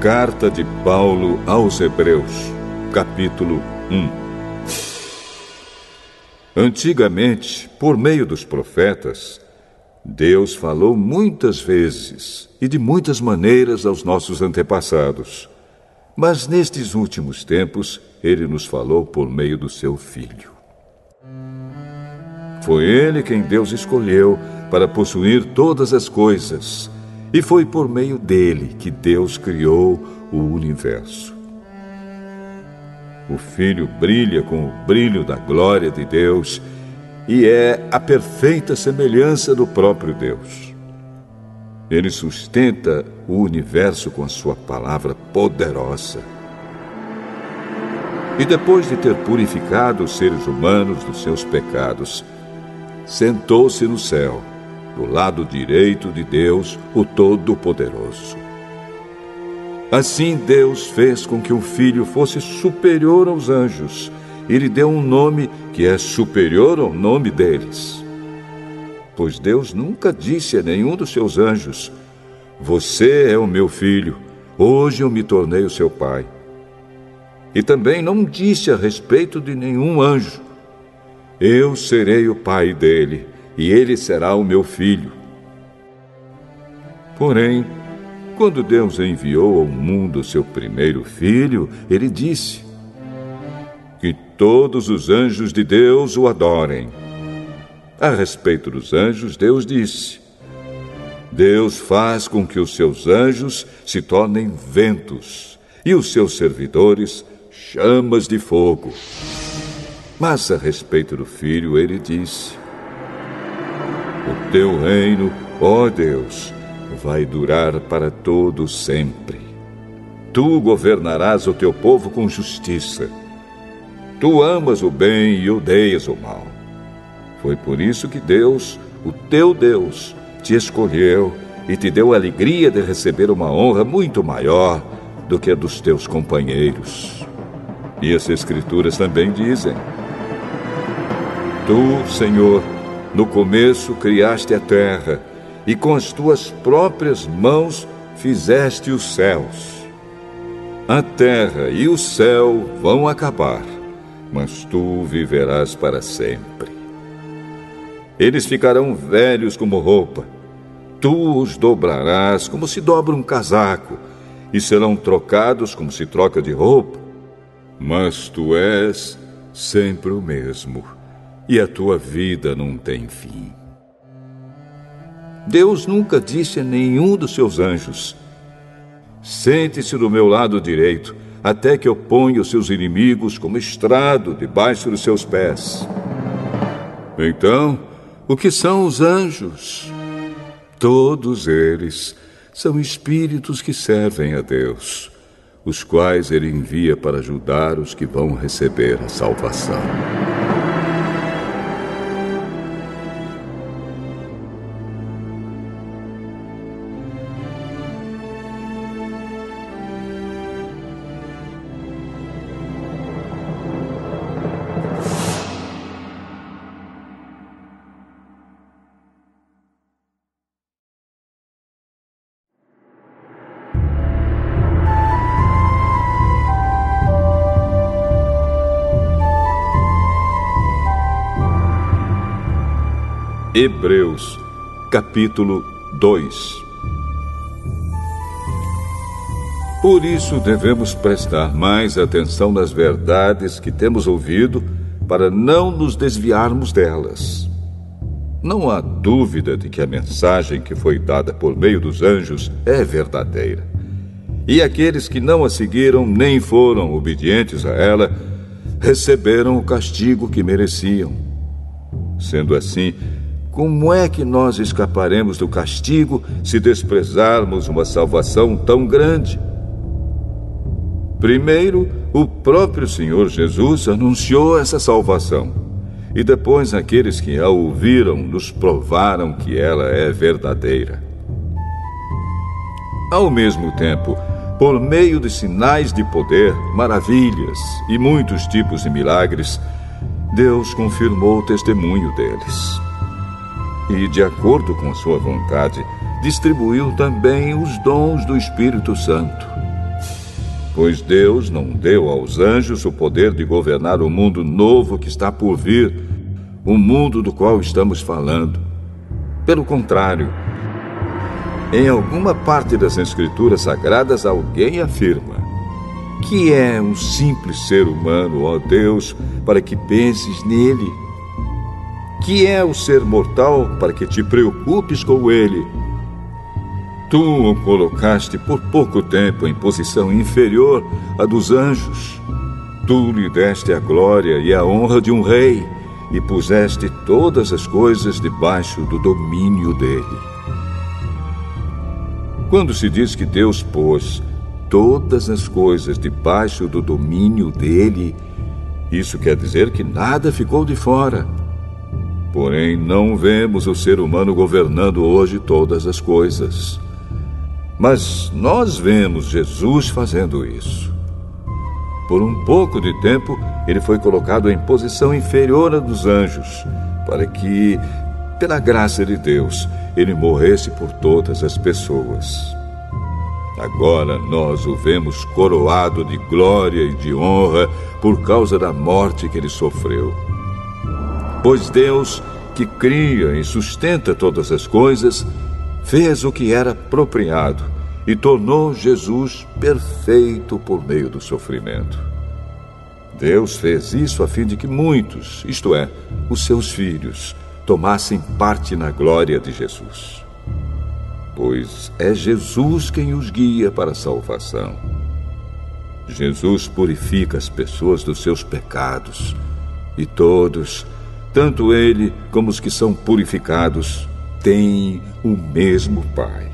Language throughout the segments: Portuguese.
Carta de Paulo aos Hebreus, capítulo 1. Antigamente, por meio dos profetas, Deus falou muitas vezes e de muitas maneiras aos nossos antepassados. Mas nestes últimos tempos, Ele nos falou por meio do seu Filho. Foi Ele quem Deus escolheu para possuir todas as coisas, e foi por meio dele que Deus criou o universo. O Filho brilha com o brilho da glória de Deus e é a perfeita semelhança do próprio Deus. Ele sustenta o universo com a sua palavra poderosa. E depois de ter purificado os seres humanos dos seus pecados, sentou-se no céu, do lado direito de Deus, o Todo-Poderoso. Assim Deus fez com que o Filho fosse superior aos anjos e lhe deu um nome que é superior ao nome deles. Pois Deus nunca disse a nenhum dos seus anjos: "Você é o meu filho, hoje eu me tornei o seu pai." E também não disse a respeito de nenhum anjo: "Eu serei o pai dele, e ele será o meu filho." Porém, quando Deus enviou ao mundo seu primeiro filho, ele disse: "Que todos os anjos de Deus o adorem." A respeito dos anjos, Deus disse: "Deus faz com que os seus anjos se tornem ventos, e os seus servidores chamas de fogo." Mas a respeito do Filho, ele disse: "O teu reino, ó Deus, vai durar para todo sempre. Tu governarás o teu povo com justiça. Tu amas o bem e odeias o mal. Foi por isso que Deus, o teu Deus, te escolheu e te deu a alegria de receber uma honra muito maior do que a dos teus companheiros." E as Escrituras também dizem: "Tu, Senhor, no começo criaste a terra, e com as tuas próprias mãos fizeste os céus. A terra e o céu vão acabar, mas tu viverás para sempre. Eles ficarão velhos como roupa. Tu os dobrarás como se dobra um casaco, e serão trocados como se troca de roupa. Mas tu és sempre o mesmo, e a tua vida não tem fim." Deus nunca disse a nenhum dos seus anjos: "Sente-se do meu lado direito, até que eu ponha os seus inimigos como estrado debaixo dos seus pés." Então, o que são os anjos? Todos eles são espíritos que servem a Deus, os quais ele envia para ajudar os que vão receber a salvação. Hebreus, capítulo 2. Por isso devemos prestar mais atenção nas verdades que temos ouvido, para não nos desviarmos delas. Não há dúvida de que a mensagem que foi dada por meio dos anjos é verdadeira. E aqueles que não a seguiram nem foram obedientes a ela, receberam o castigo que mereciam. Sendo assim, como é que nós escaparemos do castigo se desprezarmos uma salvação tão grande? Primeiro, o próprio Senhor Jesus anunciou essa salvação, e depois aqueles que a ouviram nos provaram que ela é verdadeira. Ao mesmo tempo, por meio de sinais de poder, maravilhas e muitos tipos de milagres, Deus confirmou o testemunho deles. E, de acordo com a sua vontade, distribuiu também os dons do Espírito Santo. Pois Deus não deu aos anjos o poder de governar o mundo novo que está por vir, o mundo do qual estamos falando. Pelo contrário, em alguma parte das Escrituras Sagradas alguém afirma: que é um simples ser humano, ó Deus, para que penses nele? Que é o ser mortal para que te preocupes com ele? Tu o colocaste por pouco tempo em posição inferior à dos anjos. Tu lhe deste a glória e a honra de um rei e puseste todas as coisas debaixo do domínio dele. Quando se diz que Deus pôs todas as coisas debaixo do domínio dele, isso quer dizer que nada ficou de fora. Porém, não vemos o ser humano governando hoje todas as coisas. Mas nós vemos Jesus fazendo isso. Por um pouco de tempo, ele foi colocado em posição inferior à dos anjos, para que, pela graça de Deus, ele morresse por todas as pessoas. Agora nós o vemos coroado de glória e de honra por causa da morte que ele sofreu. Pois Deus, que cria e sustenta todas as coisas, fez o que era apropriado e tornou Jesus perfeito por meio do sofrimento. Deus fez isso a fim de que muitos, isto é, os seus filhos, tomassem parte na glória de Jesus. Pois é Jesus quem os guia para a salvação. Jesus purifica as pessoas dos seus pecados, e todos, tanto ele como os que são purificados, têm o mesmo Pai.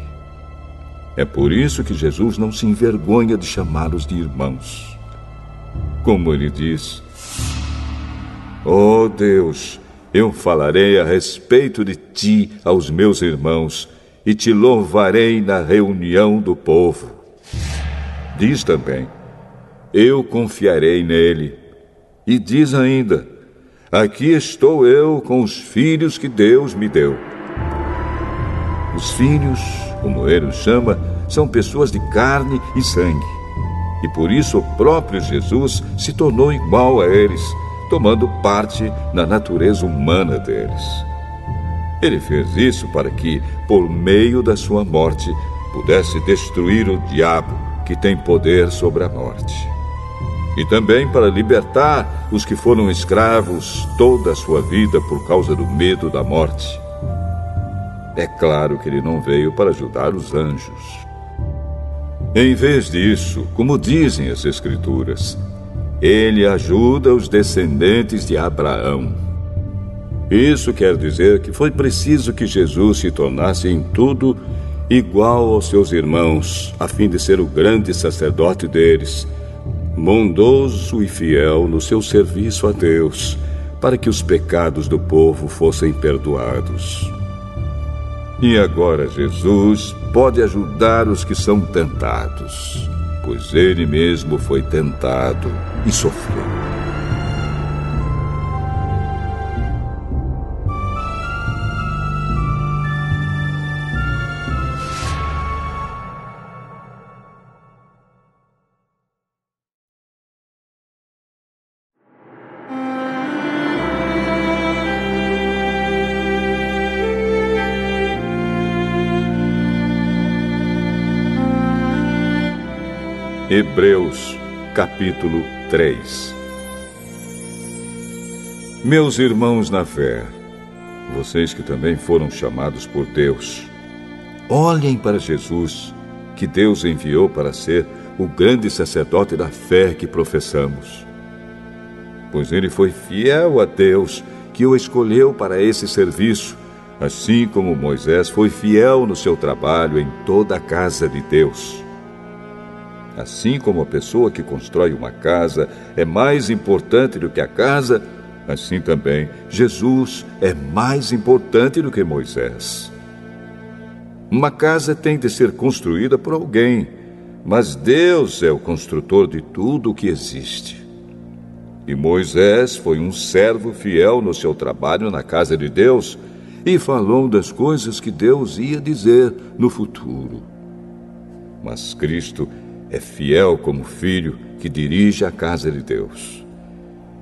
É por isso que Jesus não se envergonha de chamá-los de irmãos. Como ele diz: ó Deus, eu falarei a respeito de ti aos meus irmãos e te louvarei na reunião do povo. Diz também: eu confiarei nele. E diz ainda: aqui estou eu com os filhos que Deus me deu. Os filhos, como ele os chama, são pessoas de carne e sangue. E por isso o próprio Jesus se tornou igual a eles, tomando parte na natureza humana deles. Ele fez isso para que, por meio da sua morte, pudesse destruir o diabo, que tem poder sobre a morte. E também para libertar os que foram escravos toda a sua vida por causa do medo da morte. É claro que ele não veio para ajudar os anjos. Em vez disso, como dizem as Escrituras, ele ajuda os descendentes de Abraão. Isso quer dizer que foi preciso que Jesus se tornasse em tudo igual aos seus irmãos, a fim de ser o grande sacerdote deles, bondoso e fiel no seu serviço a Deus, para que os pecados do povo fossem perdoados. E agora Jesus pode ajudar os que são tentados, pois ele mesmo foi tentado e sofreu. Hebreus, capítulo 3. Meus irmãos na fé, vocês que também foram chamados por Deus, olhem para Jesus, que Deus enviou para ser o grande sacerdote da fé que professamos. Pois ele foi fiel a Deus, que o escolheu para esse serviço, assim como Moisés foi fiel no seu trabalho em toda a casa de Deus. Assim como a pessoa que constrói uma casa é mais importante do que a casa, assim também Jesus é mais importante do que Moisés. Uma casa tem de ser construída por alguém, mas Deus é o construtor de tudo o que existe. E Moisés foi um servo fiel no seu trabalho na casa de Deus e falou das coisas que Deus ia dizer no futuro. Mas Cristo é fiel como filho que dirige a casa de Deus.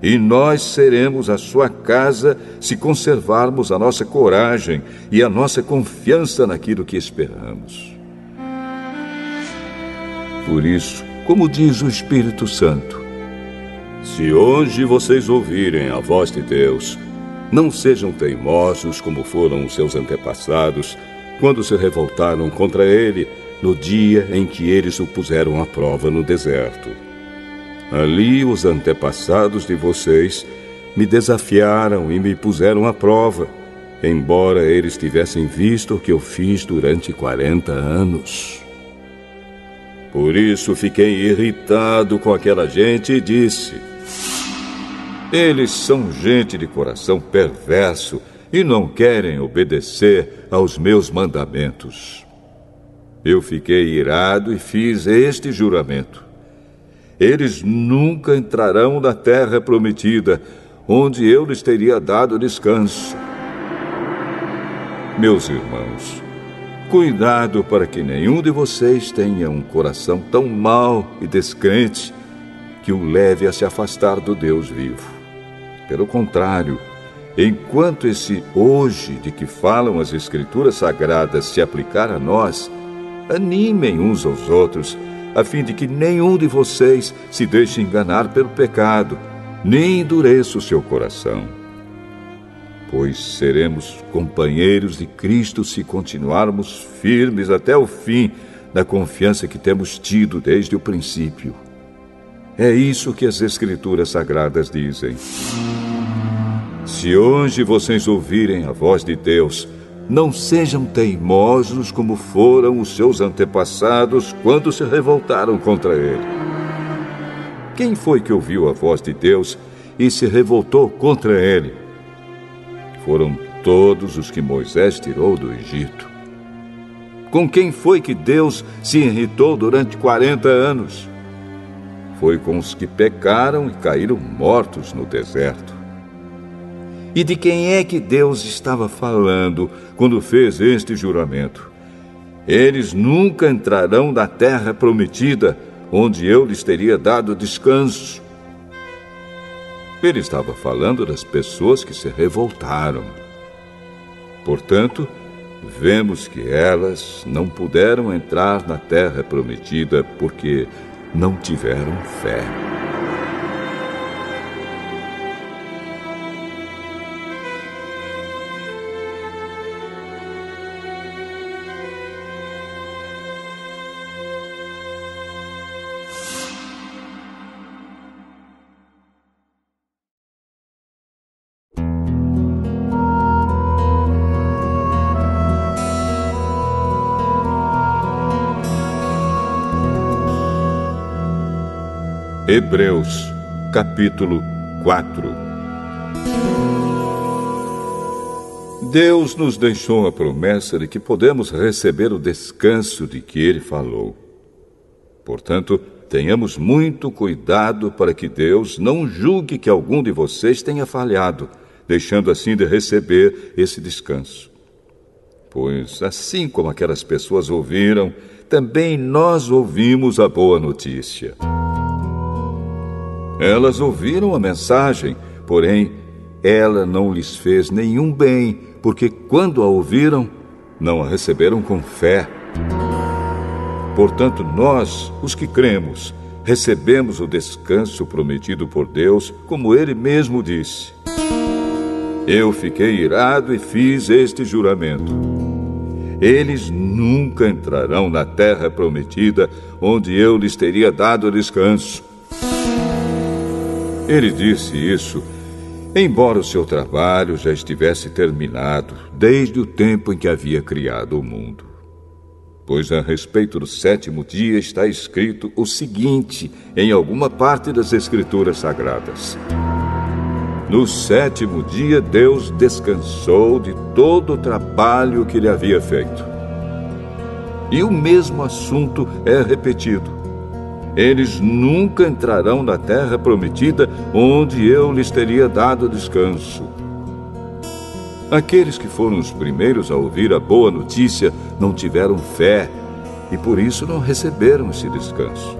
E nós seremos a sua casa se conservarmos a nossa coragem e a nossa confiança naquilo que esperamos. Por isso, como diz o Espírito Santo, se hoje vocês ouvirem a voz de Deus, não sejam teimosos como foram os seus antepassados, quando se revoltaram contra ele no dia em que eles o puseram à prova no deserto. Ali os antepassados de vocês me desafiaram e me puseram à prova, embora eles tivessem visto o que eu fiz durante 40 anos. Por isso fiquei irritado com aquela gente e disse: eles são gente de coração perverso e não querem obedecer aos meus mandamentos. Eu fiquei irado e fiz este juramento: eles nunca entrarão na terra prometida, onde eu lhes teria dado descanso. Meus irmãos, cuidado para que nenhum de vocês tenha um coração tão mau e descrente que o leve a se afastar do Deus vivo. Pelo contrário, enquanto esse hoje de que falam as Escrituras Sagradas se aplicar a nós, animem uns aos outros, a fim de que nenhum de vocês se deixe enganar pelo pecado, nem endureça o seu coração. Pois seremos companheiros de Cristo se continuarmos firmes até o fim na confiança que temos tido desde o princípio. É isso que as Escrituras Sagradas dizem. Se hoje vocês ouvirem a voz de Deus, não sejam teimosos como foram os seus antepassados quando se revoltaram contra ele. Quem foi que ouviu a voz de Deus e se revoltou contra ele? Foram todos os que Moisés tirou do Egito. Com quem foi que Deus se irritou durante 40 anos? Foi com os que pecaram e caíram mortos no deserto. E de quem é que Deus estava falando quando fez este juramento? Eles nunca entrarão na terra prometida, onde eu lhes teria dado descanso. Ele estava falando das pessoas que se revoltaram. Portanto, vemos que elas não puderam entrar na terra prometida porque não tiveram fé. Hebreus, capítulo 4. Deus nos deixou a promessa de que podemos receber o descanso de que Ele falou. Portanto, tenhamos muito cuidado para que Deus não julgue que algum de vocês tenha falhado, deixando assim de receber esse descanso. Pois, assim como aquelas pessoas ouviram, também nós ouvimos a boa notícia. Elas ouviram a mensagem, porém, ela não lhes fez nenhum bem, porque quando a ouviram, não a receberam com fé. Portanto, nós, os que cremos, recebemos o descanso prometido por Deus, como Ele mesmo disse. Eu fiquei irado e fiz este juramento: eles nunca entrarão na terra prometida, onde eu lhes teria dado descanso. Ele disse isso, embora o seu trabalho já estivesse terminado desde o tempo em que havia criado o mundo. Pois a respeito do sétimo dia está escrito o seguinte em alguma parte das Escrituras Sagradas: no sétimo dia Deus descansou de todo o trabalho que ele havia feito. E o mesmo assunto é repetido: eles nunca entrarão na terra prometida, onde eu lhes teria dado descanso. Aqueles que foram os primeiros a ouvir a boa notícia não tiveram fé e por isso não receberam esse descanso.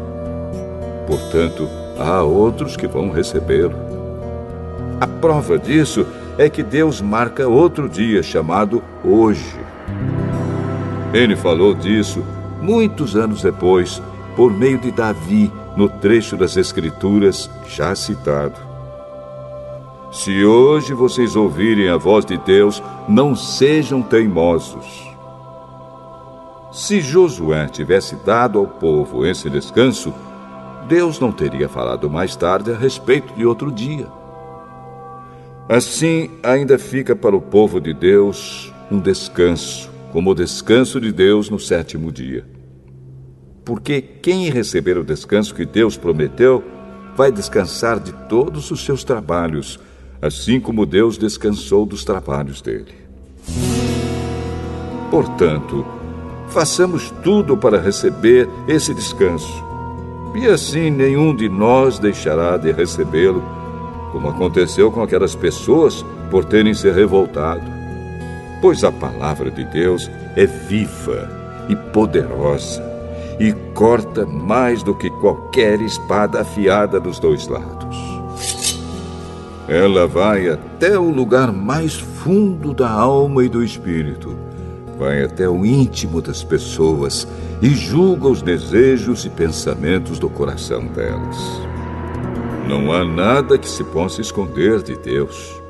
Portanto, há outros que vão recebê-lo. A prova disso é que Deus marca outro dia chamado hoje. Ele falou disso muitos anos depois, por meio de Davi, no trecho das Escrituras já citado. Se hoje vocês ouvirem a voz de Deus, não sejam teimosos. Se Josué tivesse dado ao povo esse descanso, Deus não teria falado mais tarde a respeito de outro dia. Assim, ainda fica para o povo de Deus um descanso, como o descanso de Deus no 7º dia. Porque quem receber o descanso que Deus prometeu, vai descansar de todos os seus trabalhos, assim como Deus descansou dos trabalhos dele. Portanto, façamos tudo para receber esse descanso, e assim nenhum de nós deixará de recebê-lo, como aconteceu com aquelas pessoas por terem se revoltado. Pois a palavra de Deus é viva e poderosa, e corta mais do que qualquer espada afiada dos dois lados. Ela vai até o lugar mais fundo da alma e do espírito, vai até o íntimo das pessoas e julga os desejos e pensamentos do coração delas. Não há nada que se possa esconder de Deus.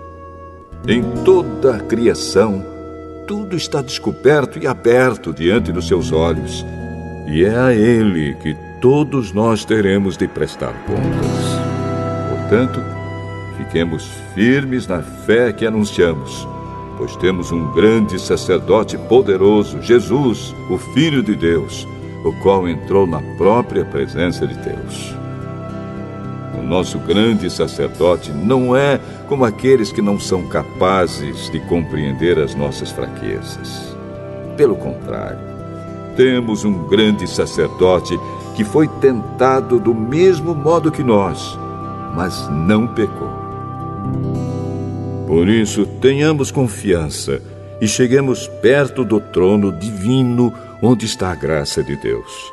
Em toda a criação, tudo está descoberto e aberto diante dos seus olhos, e é a Ele que todos nós teremos de prestar contas. Portanto, fiquemos firmes na fé que anunciamos, pois temos um grande sacerdote poderoso, Jesus, o Filho de Deus, o qual entrou na própria presença de Deus. O nosso grande sacerdote não é como aqueles que não são capazes de compreender as nossas fraquezas. Pelo contrário, temos um grande sacerdote que foi tentado do mesmo modo que nós, mas não pecou. Por isso, tenhamos confiança e cheguemos perto do trono divino onde está a graça de Deus.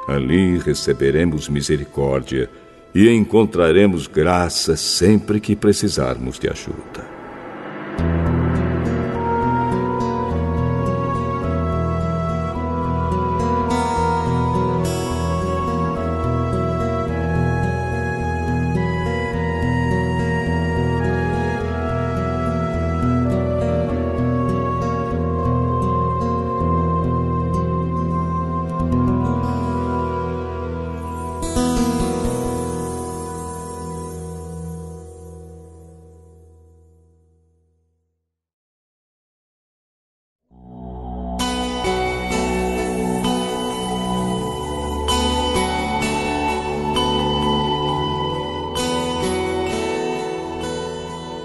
Ali receberemos misericórdia e encontraremos graça sempre que precisarmos de ajuda.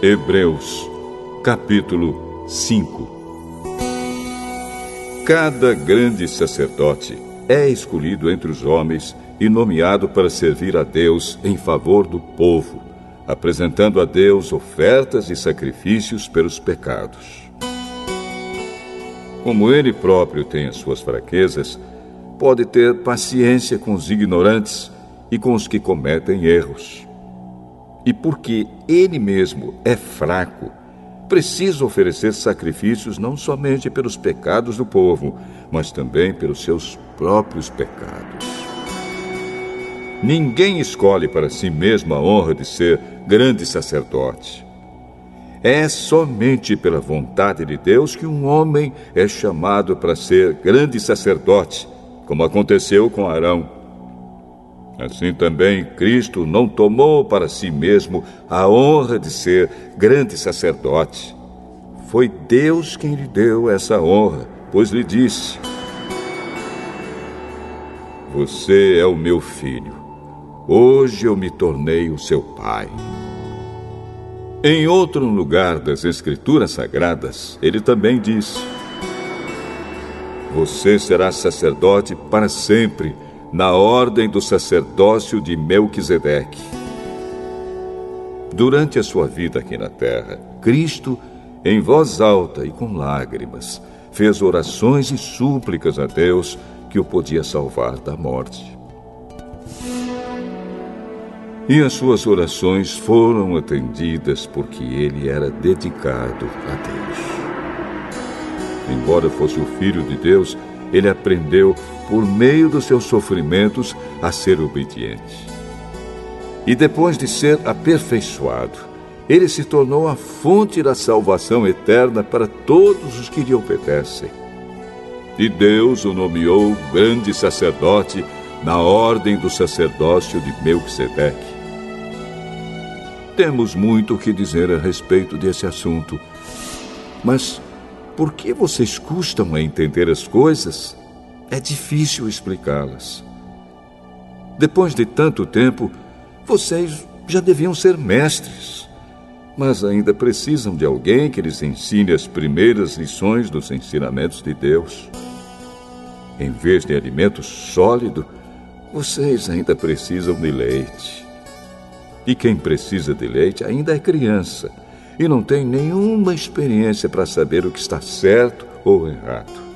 Hebreus, capítulo 5. Cada grande sacerdote é escolhido entre os homens e nomeado para servir a Deus em favor do povo, apresentando a Deus ofertas e sacrifícios pelos pecados. Como ele próprio tem as suas fraquezas, pode ter paciência com os ignorantes e com os que cometem erros. E porque ele mesmo é fraco, precisa oferecer sacrifícios não somente pelos pecados do povo, mas também pelos seus próprios pecados. Ninguém escolhe para si mesmo a honra de ser grande sacerdote. É somente pela vontade de Deus que um homem é chamado para ser grande sacerdote, como aconteceu com Arão. Assim também Cristo não tomou para si mesmo a honra de ser grande sacerdote. Foi Deus quem lhe deu essa honra, pois lhe disse: "Você é o meu filho. Hoje eu me tornei o seu pai." Em outro lugar das Escrituras Sagradas, ele também disse: "Você será sacerdote para sempre, na ordem do sacerdócio de Melquisedeque." Durante a sua vida aqui na terra, Cristo, em voz alta e com lágrimas, fez orações e súplicas a Deus, que o podia salvar da morte. E as suas orações foram atendidas porque ele era dedicado a Deus. Embora fosse o Filho de Deus, ele aprendeu, por meio dos seus sofrimentos, a ser obediente. E depois de ser aperfeiçoado, ele se tornou a fonte da salvação eterna para todos os que lhe obedecem. E Deus o nomeou grande sacerdote na ordem do sacerdócio de Melquisedeque. Temos muito o que dizer a respeito desse assunto, mas por que vocês custam a entender as coisas? É difícil explicá-las. Depois de tanto tempo, vocês já deviam ser mestres, mas ainda precisam de alguém que lhes ensine as primeiras lições dos ensinamentos de Deus. Em vez de alimento sólido, vocês ainda precisam de leite. E quem precisa de leite ainda é criança e não tem nenhuma experiência para saber o que está certo ou errado.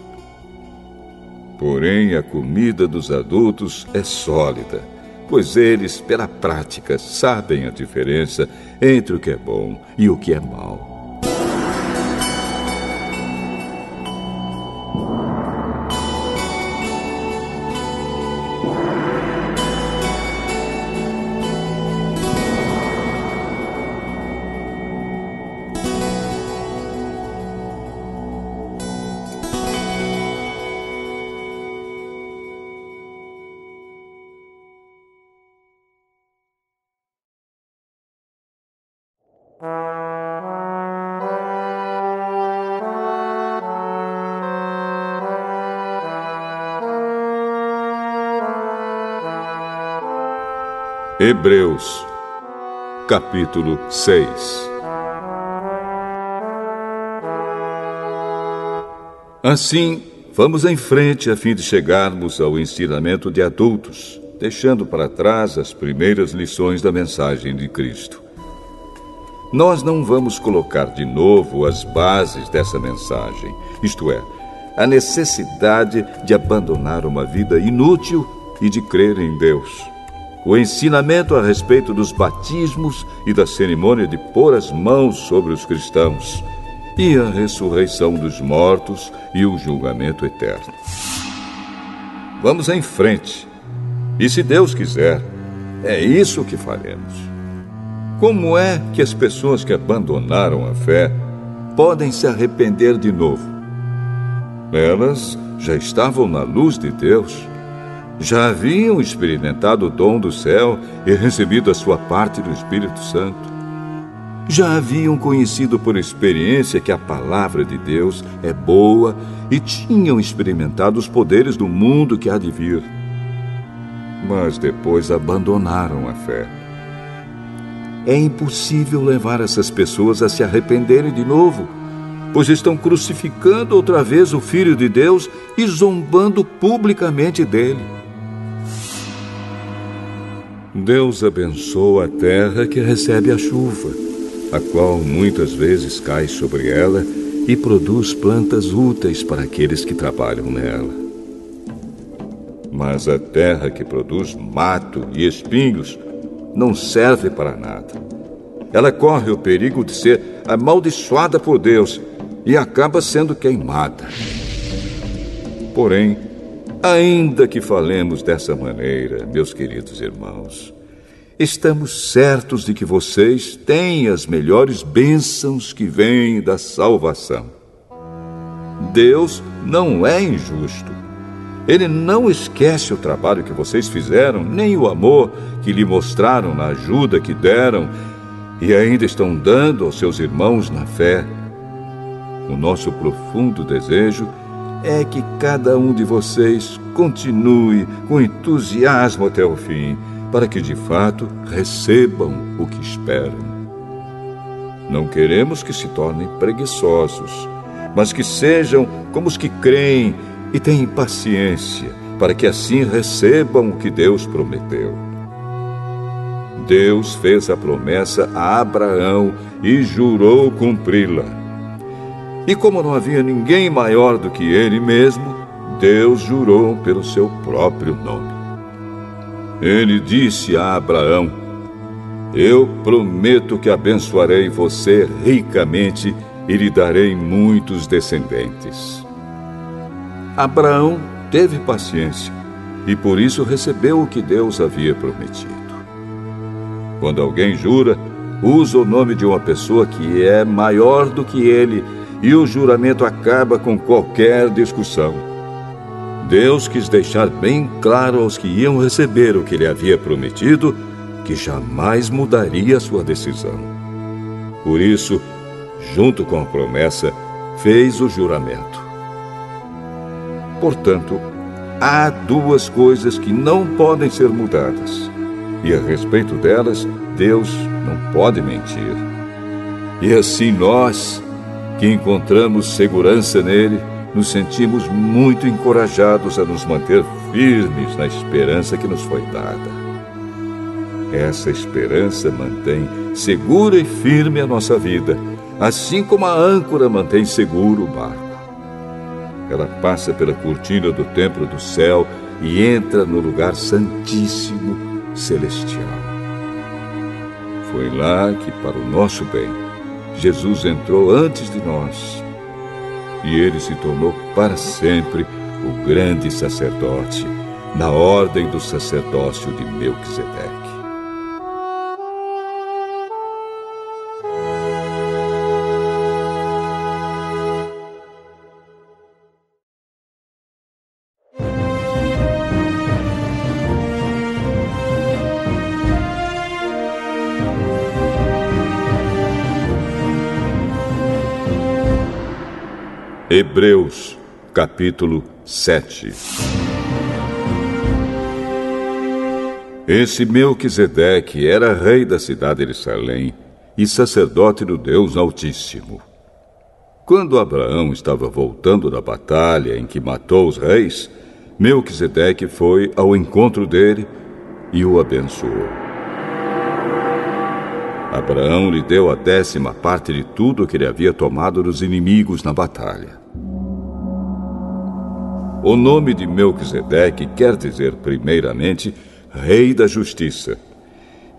Porém, a comida dos adultos é sólida, pois eles, pela prática, sabem a diferença entre o que é bom e o que é mau. Hebreus, capítulo 6. Assim, vamos em frente a fim de chegarmos ao ensinamento de adultos, deixando para trás as primeiras lições da mensagem de Cristo. Nós não vamos colocar de novo as bases dessa mensagem, isto é, a necessidade de abandonar uma vida inútil e de crer em Deus. O ensinamento a respeito dos batismos e da cerimônia de pôr as mãos sobre os cristãos, e a ressurreição dos mortos e o julgamento eterno. Vamos em frente, e se Deus quiser, é isso que faremos. Como é que as pessoas que abandonaram a fé podem se arrepender de novo? Elas já estavam na luz de Deus, já haviam experimentado o dom do céu e recebido a sua parte do Espírito Santo. Já haviam conhecido por experiência que a palavra de Deus é boa e tinham experimentado os poderes do mundo que há de vir. Mas depois abandonaram a fé. É impossível levar essas pessoas a se arrependerem de novo, pois estão crucificando outra vez o Filho de Deus e zombando publicamente dele. Deus abençoa a terra que recebe a chuva, a qual muitas vezes cai sobre ela e produz plantas úteis para aqueles que trabalham nela. Mas a terra que produz mato e espinhos não serve para nada. Ela corre o perigo de ser amaldiçoada por Deus e acaba sendo queimada. Porém, ainda que falemos dessa maneira, meus queridos irmãos, estamos certos de que vocês têm as melhores bênçãos que vêm da salvação. Deus não é injusto. Ele não esquece o trabalho que vocês fizeram, nem o amor que lhe mostraram na ajuda que deram e ainda estão dando aos seus irmãos na fé. O nosso profundo desejo é que cada um de vocês continue com entusiasmo até o fim, para que de fato recebam o que esperam. Não queremos que se tornem preguiçosos, mas que sejam como os que creem e têm paciência, para que assim recebam o que Deus prometeu. Deus fez a promessa a Abraão e jurou cumpri-la. E como não havia ninguém maior do que ele mesmo, Deus jurou pelo seu próprio nome. Ele disse a Abraão: eu prometo que abençoarei você ricamente e lhe darei muitos descendentes. Abraão teve paciência e por isso recebeu o que Deus havia prometido. Quando alguém jura, usa o nome de uma pessoa que é maior do que ele e o juramento acaba com qualquer discussão. Deus quis deixar bem claro aos que iam receber o que ele havia prometido que jamais mudaria sua decisão. Por isso, junto com a promessa, fez o juramento. Portanto, há duas coisas que não podem ser mudadas, e a respeito delas, Deus não pode mentir. E assim nós, que encontramos segurança nele, nos sentimos muito encorajados a nos manter firmes na esperança que nos foi dada. Essa esperança mantém segura e firme a nossa vida, assim como a âncora mantém seguro o barco. Ela passa pela cortina do templo do céu e entra no lugar santíssimo celestial. Foi lá que, para o nosso bem, Jesus entrou antes de nós. E ele se tornou para sempre o grande sacerdote, na ordem do sacerdócio de Melquisedeque. Hebreus, capítulo 7. Esse Melquisedeque era rei da cidade de Salém e sacerdote do Deus Altíssimo. Quando Abraão estava voltando da batalha em que matou os reis, Melquisedeque foi ao encontro dele e o abençoou. Abraão lhe deu a 10ª parte de tudo que ele havia tomado dos inimigos na batalha. O nome de Melquisedeque quer dizer, primeiramente, Rei da Justiça.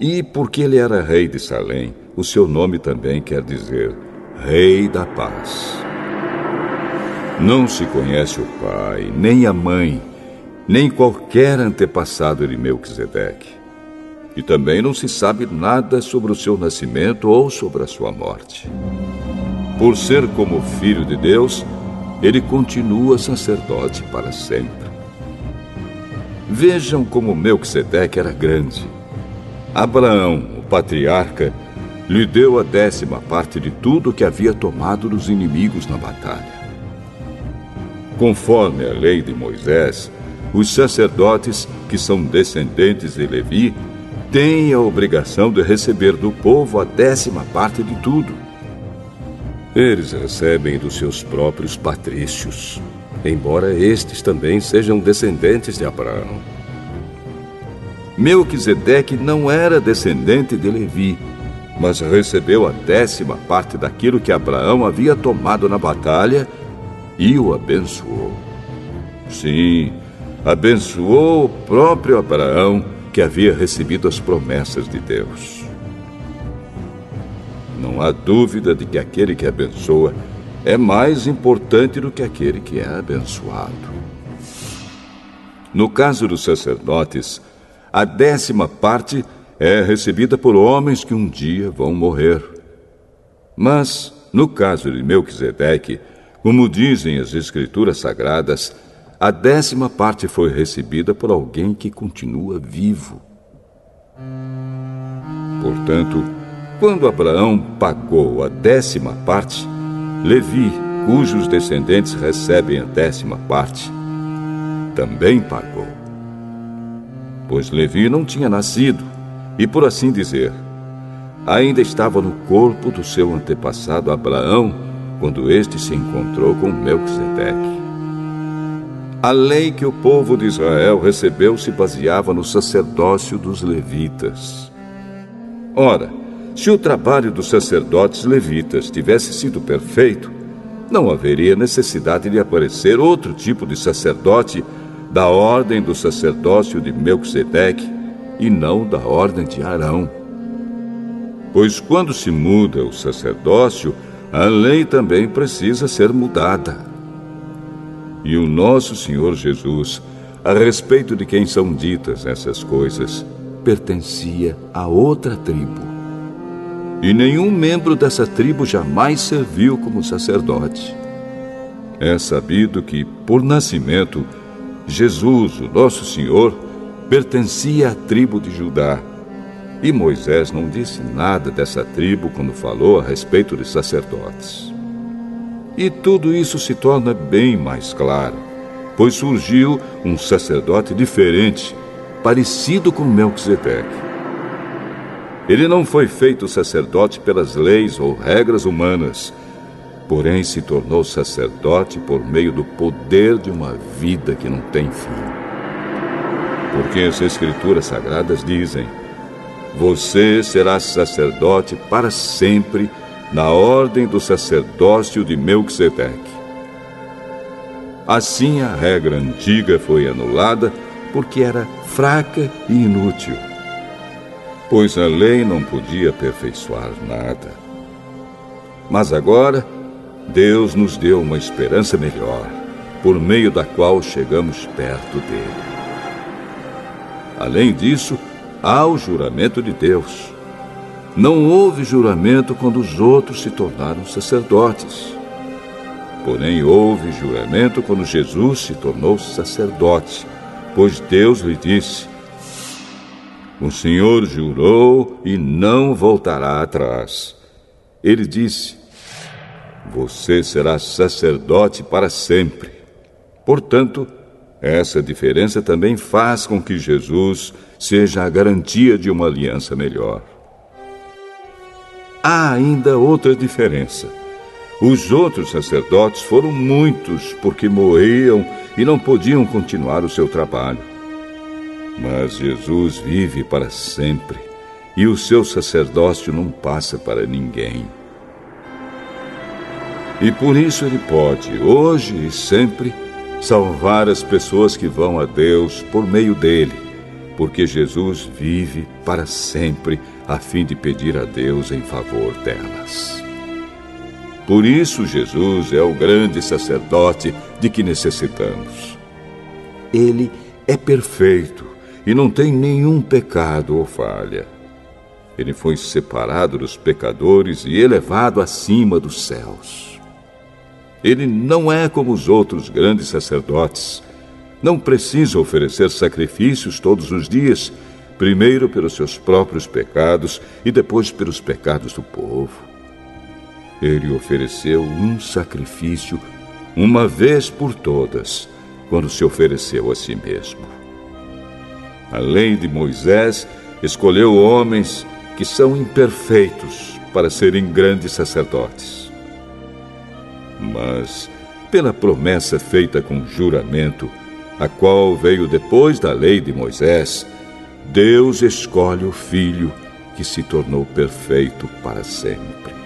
E porque ele era rei de Salém, o seu nome também quer dizer Rei da Paz. Não se conhece o pai, nem a mãe, nem qualquer antepassado de Melquisedeque. E também não se sabe nada sobre o seu nascimento ou sobre a sua morte. Por ser como filho de Deus, ele continua sacerdote para sempre. Vejam como Melquisedeque era grande. Abraão, o patriarca, lhe deu a 10ª parte de tudo que havia tomado dos inimigos na batalha. Conforme a lei de Moisés, os sacerdotes, que são descendentes de Levi, têm a obrigação de receber do povo a 10ª parte de tudo. Eles recebem dos seus próprios patrícios, embora estes também sejam descendentes de Abraão. Melquisedeque não era descendente de Levi, mas recebeu a 10ª parte daquilo que Abraão havia tomado na batalha e o abençoou. Sim, abençoou o próprio Abraão, que havia recebido as promessas de Deus. Não há dúvida de que aquele que abençoa é mais importante do que aquele que é abençoado. No caso dos sacerdotes, a 10ª parte é recebida por homens que um dia vão morrer. Mas, no caso de Melquisedeque, como dizem as Escrituras Sagradas, a 10ª parte foi recebida por alguém que continua vivo. Portanto, quando Abraão pagou a 10ª parte, Levi, cujos descendentes recebem a 10ª parte, também pagou. Pois Levi não tinha nascido e, por assim dizer, ainda estava no corpo do seu antepassado Abraão quando este se encontrou com Melquisedeque. A lei que o povo de Israel recebeu se baseava no sacerdócio dos levitas. Ora, se o trabalho dos sacerdotes levitas tivesse sido perfeito, não haveria necessidade de aparecer outro tipo de sacerdote da ordem do sacerdócio de Melquisedeque e não da ordem de Arão. Pois quando se muda o sacerdócio, a lei também precisa ser mudada. E o nosso Senhor Jesus, a respeito de quem são ditas essas coisas, pertencia a outra tribo. E nenhum membro dessa tribo jamais serviu como sacerdote. É sabido que, por nascimento, Jesus, o nosso Senhor, pertencia à tribo de Judá. E Moisés não disse nada dessa tribo quando falou a respeito de sacerdotes. E tudo isso se torna bem mais claro, pois surgiu um sacerdote diferente, parecido com Melquisedeque. Ele não foi feito sacerdote pelas leis ou regras humanas, porém se tornou sacerdote por meio do poder de uma vida que não tem fim. Porque as Escrituras Sagradas dizem: você será sacerdote para sempre, na ordem do sacerdócio de Melquisedeque. Assim a regra antiga foi anulada porque era fraca e inútil, pois a lei não podia aperfeiçoar nada. Mas agora, Deus nos deu uma esperança melhor, por meio da qual chegamos perto dele. Além disso, há o juramento de Deus. Não houve juramento quando os outros se tornaram sacerdotes. Porém, houve juramento quando Jesus se tornou sacerdote, pois Deus lhe disse: o Senhor jurou e não voltará atrás. Ele disse: você será sacerdote para sempre. Portanto, essa diferença também faz com que Jesus seja a garantia de uma aliança melhor. Há ainda outra diferença. Os outros sacerdotes foram muitos porque morriam e não podiam continuar o seu trabalho. Mas Jesus vive para sempre e o seu sacerdócio não passa para ninguém. E por isso ele pode, hoje e sempre, salvar as pessoas que vão a Deus por meio dele, porque Jesus vive para sempre a fim de pedir a Deus em favor delas. Por isso Jesus é o grande sacerdote de que necessitamos. Ele é perfeito e não tem nenhum pecado ou falha. Ele foi separado dos pecadores e elevado acima dos céus. Ele não é como os outros grandes sacerdotes. Não precisa oferecer sacrifícios todos os dias, primeiro pelos seus próprios pecados e depois pelos pecados do povo. Ele ofereceu um sacrifício uma vez por todas, quando se ofereceu a si mesmo. A lei de Moisés escolheu homens que são imperfeitos para serem grandes sacerdotes. Mas, pela promessa feita com juramento, a qual veio depois da lei de Moisés, Deus escolhe o Filho que se tornou perfeito para sempre.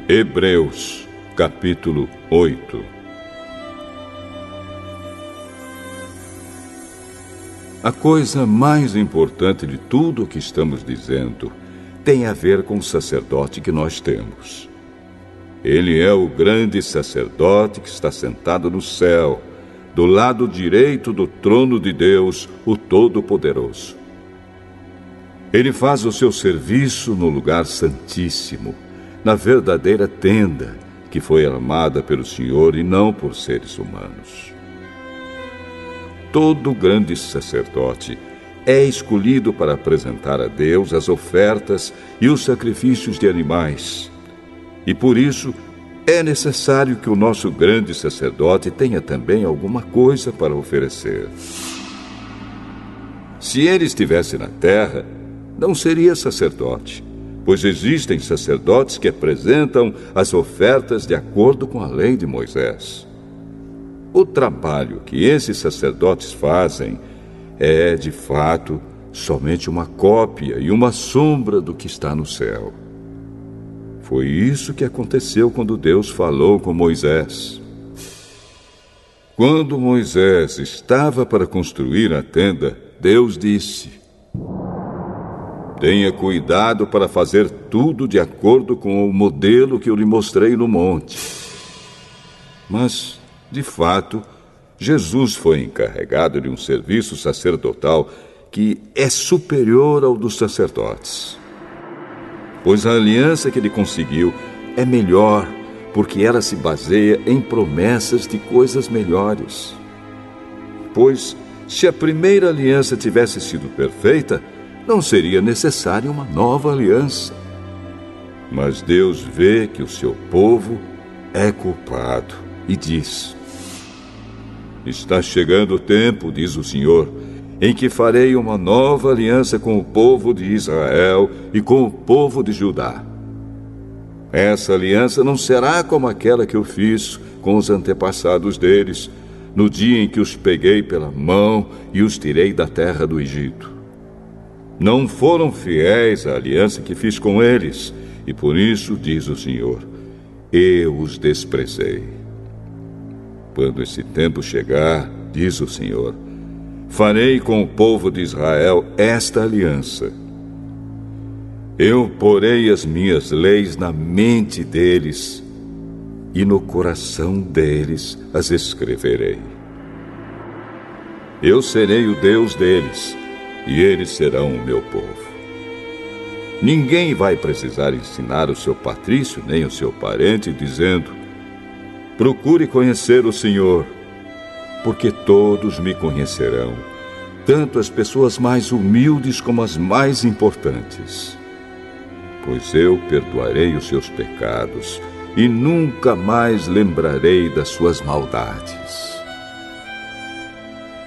Hebreus, capítulo 8. A coisa mais importante de tudo o que estamos dizendo tem a ver com o sacerdote que nós temos. Ele é o grande sacerdote que está sentado no céu, do lado direito do trono de Deus, o Todo-Poderoso. Ele faz o seu serviço no lugar santíssimo, na verdadeira tenda, que foi armada pelo Senhor e não por seres humanos. Todo grande sacerdote é escolhido para apresentar a Deus as ofertas e os sacrifícios de animais, e por isso é necessário que o nosso grande sacerdote tenha também alguma coisa para oferecer. Se ele estivesse na terra, não seria sacerdote, pois existem sacerdotes que apresentam as ofertas de acordo com a lei de Moisés. O trabalho que esses sacerdotes fazem é, de fato, somente uma cópia e uma sombra do que está no céu. Foi isso que aconteceu quando Deus falou com Moisés. Quando Moisés estava para construir a tenda, Deus disse: tenha cuidado para fazer tudo de acordo com o modelo que eu lhe mostrei no monte. Mas, de fato, Jesus foi encarregado de um serviço sacerdotal que é superior ao dos sacerdotes. Pois a aliança que ele conseguiu é melhor, porque ela se baseia em promessas de coisas melhores. Pois, se a primeira aliança tivesse sido perfeita, não seria necessária uma nova aliança. Mas Deus vê que o seu povo é culpado e diz: está chegando o tempo, diz o Senhor, em que farei uma nova aliança com o povo de Israel e com o povo de Judá. Essa aliança não será como aquela que eu fiz com os antepassados deles, no dia em que os peguei pela mão e os tirei da terra do Egito. Não foram fiéis à aliança que fiz com eles, e por isso, diz o Senhor, eu os desprezei. Quando esse tempo chegar, diz o Senhor, farei com o povo de Israel esta aliança. Eu porei as minhas leis na mente deles e no coração deles as escreverei. Eu serei o Deus deles e eles serão o meu povo. Ninguém vai precisar ensinar o seu patrício nem o seu parente, dizendo: procure conhecer o Senhor, porque todos me conhecerão, tanto as pessoas mais humildes como as mais importantes. Pois eu perdoarei os seus pecados e nunca mais lembrarei das suas maldades.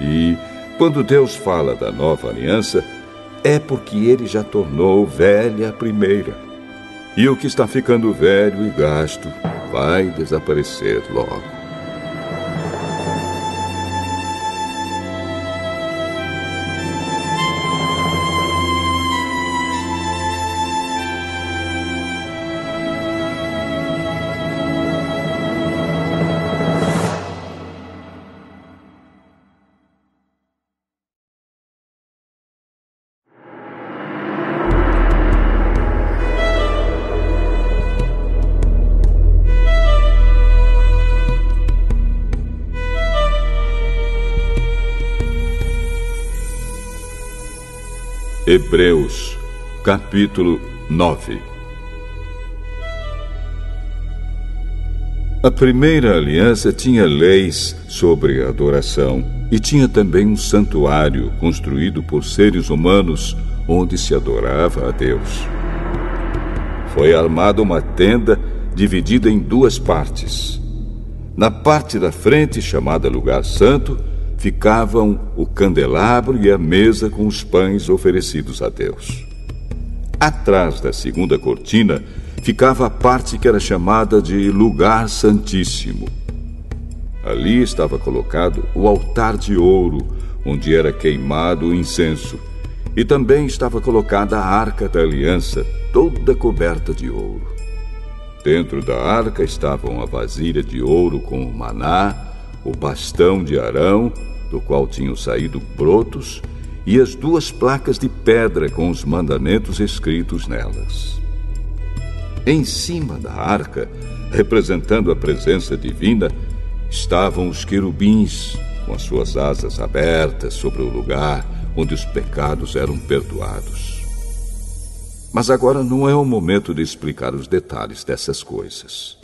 E, quando Deus fala da nova aliança, é porque ele já tornou velha a primeira. E o que está ficando velho e gasto vai desaparecer logo. Hebreus, capítulo 9. A primeira aliança tinha leis sobre adoração e tinha também um santuário construído por seres humanos onde se adorava a Deus. Foi armada uma tenda dividida em duas partes. Na parte da frente, chamada Lugar Santo, ficavam o candelabro e a mesa com os pães oferecidos a Deus. Atrás da segunda cortina ficava a parte que era chamada de Lugar Santíssimo. Ali estava colocado o altar de ouro, onde era queimado o incenso, e também estava colocada a Arca da Aliança, toda coberta de ouro. Dentro da arca estavam a vasilha de ouro com o maná, o bastão de Arão, do qual tinham saído brotos, e as duas placas de pedra com os mandamentos escritos nelas. Em cima da arca, representando a presença divina, estavam os querubins, com as suas asas abertas sobre o lugar onde os pecados eram perdoados. Mas agora não é o momento de explicar os detalhes dessas coisas.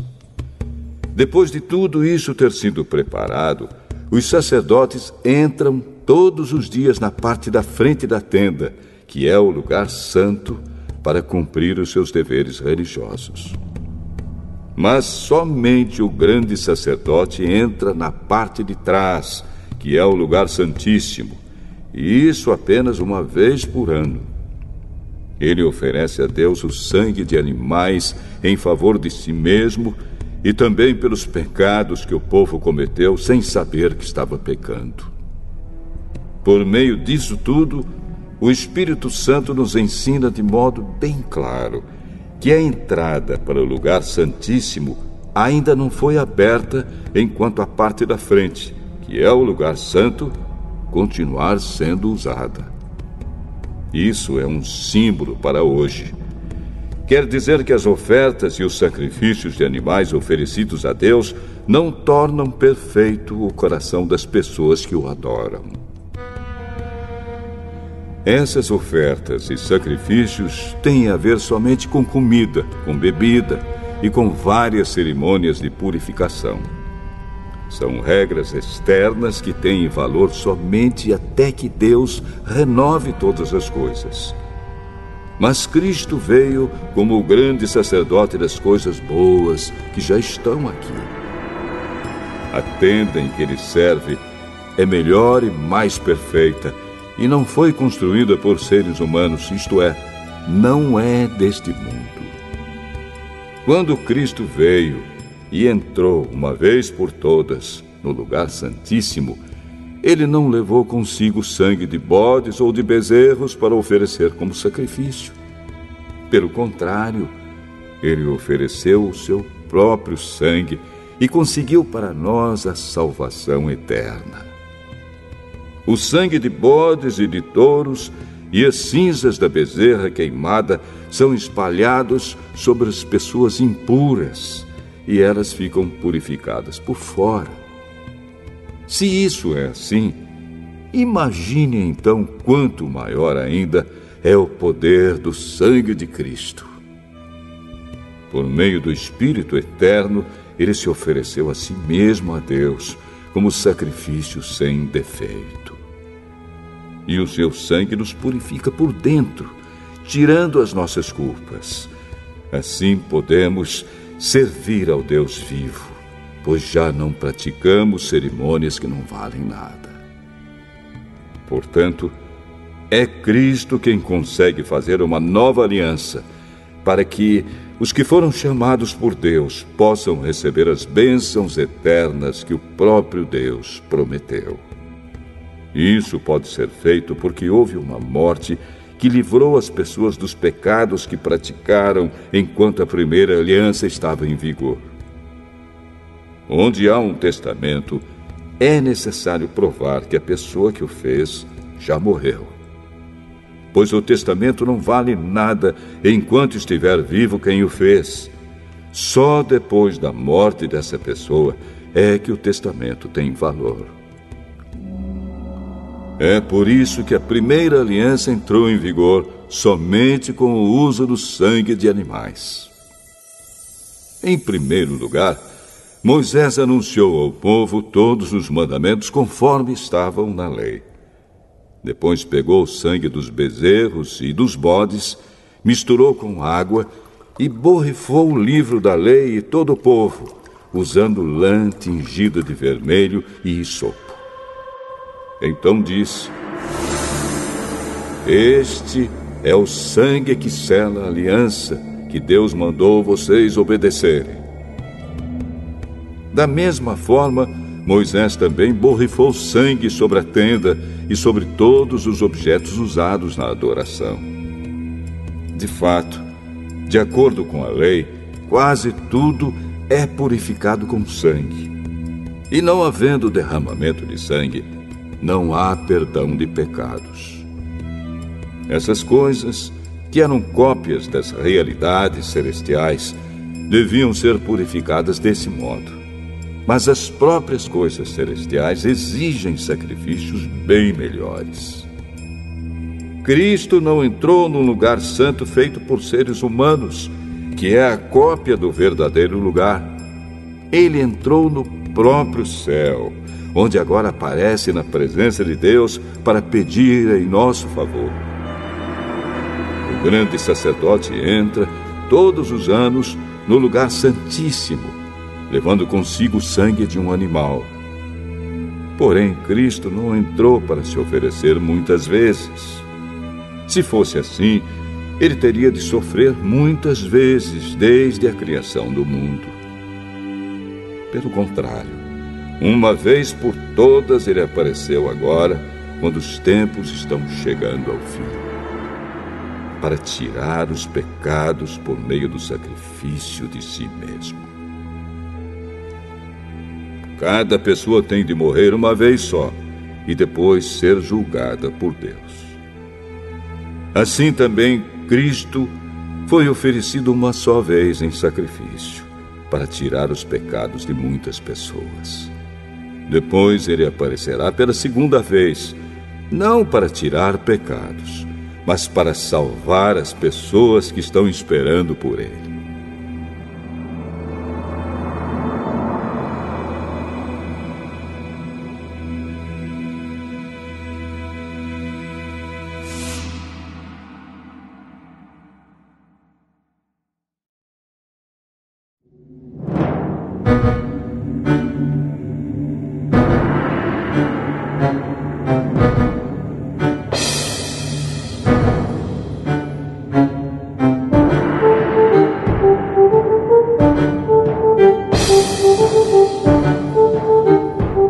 Depois de tudo isso ter sido preparado, os sacerdotes entram todos os dias na parte da frente da tenda, que é o lugar santo, para cumprir os seus deveres religiosos. Mas somente o grande sacerdote entra na parte de trás, que é o lugar santíssimo, e isso apenas uma vez por ano. Ele oferece a Deus o sangue de animais em favor de si mesmo e também pelos pecados que o povo cometeu sem saber que estava pecando. Por meio disso tudo, o Espírito Santo nos ensina de modo bem claro que a entrada para o lugar santíssimo ainda não foi aberta enquanto a parte da frente, que é o lugar santo, continuar sendo usada. Isso é um símbolo para hoje. Quer dizer que as ofertas e os sacrifícios de animais oferecidos a Deus não tornam perfeito o coração das pessoas que o adoram. Essas ofertas e sacrifícios têm a ver somente com comida, com bebida e com várias cerimônias de purificação. São regras externas que têm valor somente até que Deus renove todas as coisas. Mas Cristo veio como o grande sacerdote das coisas boas que já estão aqui. A tenda em que ele serve é melhor e mais perfeita, e não foi construída por seres humanos, isto é, não é deste mundo. Quando Cristo veio e entrou uma vez por todas no lugar santíssimo, ele não levou consigo sangue de bodes ou de bezerros para oferecer como sacrifício. Pelo contrário, ele ofereceu o seu próprio sangue e conseguiu para nós a salvação eterna. O sangue de bodes e de touros e as cinzas da bezerra queimada são espalhados sobre as pessoas impuras e elas ficam purificadas por fora. Se isso é assim, imagine então quanto maior ainda é o poder do sangue de Cristo. Por meio do Espírito Eterno, ele se ofereceu a si mesmo a Deus como sacrifício sem defeito. E o seu sangue nos purifica por dentro, tirando as nossas culpas. Assim podemos servir ao Deus vivo, pois já não praticamos cerimônias que não valem nada. Portanto, é Cristo quem consegue fazer uma nova aliança, para que os que foram chamados por Deus possam receber as bênçãos eternas que o próprio Deus prometeu. Isso pode ser feito porque houve uma morte que livrou as pessoas dos pecados que praticaram enquanto a primeira aliança estava em vigor. Onde há um testamento, é necessário provar que a pessoa que o fez já morreu. Pois o testamento não vale nada enquanto estiver vivo quem o fez. Só depois da morte dessa pessoa é que o testamento tem valor. É por isso que a primeira aliança entrou em vigor somente com o uso do sangue de animais. Em primeiro lugar, Moisés anunciou ao povo todos os mandamentos conforme estavam na lei. Depois pegou o sangue dos bezerros e dos bodes, misturou com água e borrifou o livro da lei e todo o povo, usando lã tingida de vermelho e hisopo. Então disse: Este é o sangue que sela a aliança que Deus mandou vocês obedecerem. Da mesma forma, Moisés também borrifou sangue sobre a tenda e sobre todos os objetos usados na adoração. De fato, de acordo com a lei, quase tudo é purificado com sangue. E não havendo derramamento de sangue, não há perdão de pecados. Essas coisas, que eram cópias das realidades celestiais, deviam ser purificadas desse modo. Mas as próprias coisas celestiais exigem sacrifícios bem melhores. Cristo não entrou num lugar santo feito por seres humanos, que é a cópia do verdadeiro lugar. Ele entrou no próprio céu, onde agora aparece na presença de Deus para pedir em nosso favor. O grande sacerdote entra todos os anos no lugar santíssimo, levando consigo o sangue de um animal. Porém, Cristo não entrou para se oferecer muitas vezes. Se fosse assim, ele teria de sofrer muitas vezes desde a criação do mundo. Pelo contrário, uma vez por todas ele apareceu agora, quando os tempos estão chegando ao fim, para tirar os pecados por meio do sacrifício de si mesmo. Cada pessoa tem de morrer uma vez só e depois ser julgada por Deus. Assim também Cristo foi oferecido uma só vez em sacrifício para tirar os pecados de muitas pessoas. Depois ele aparecerá pela segunda vez, não para tirar pecados, mas para salvar as pessoas que estão esperando por ele.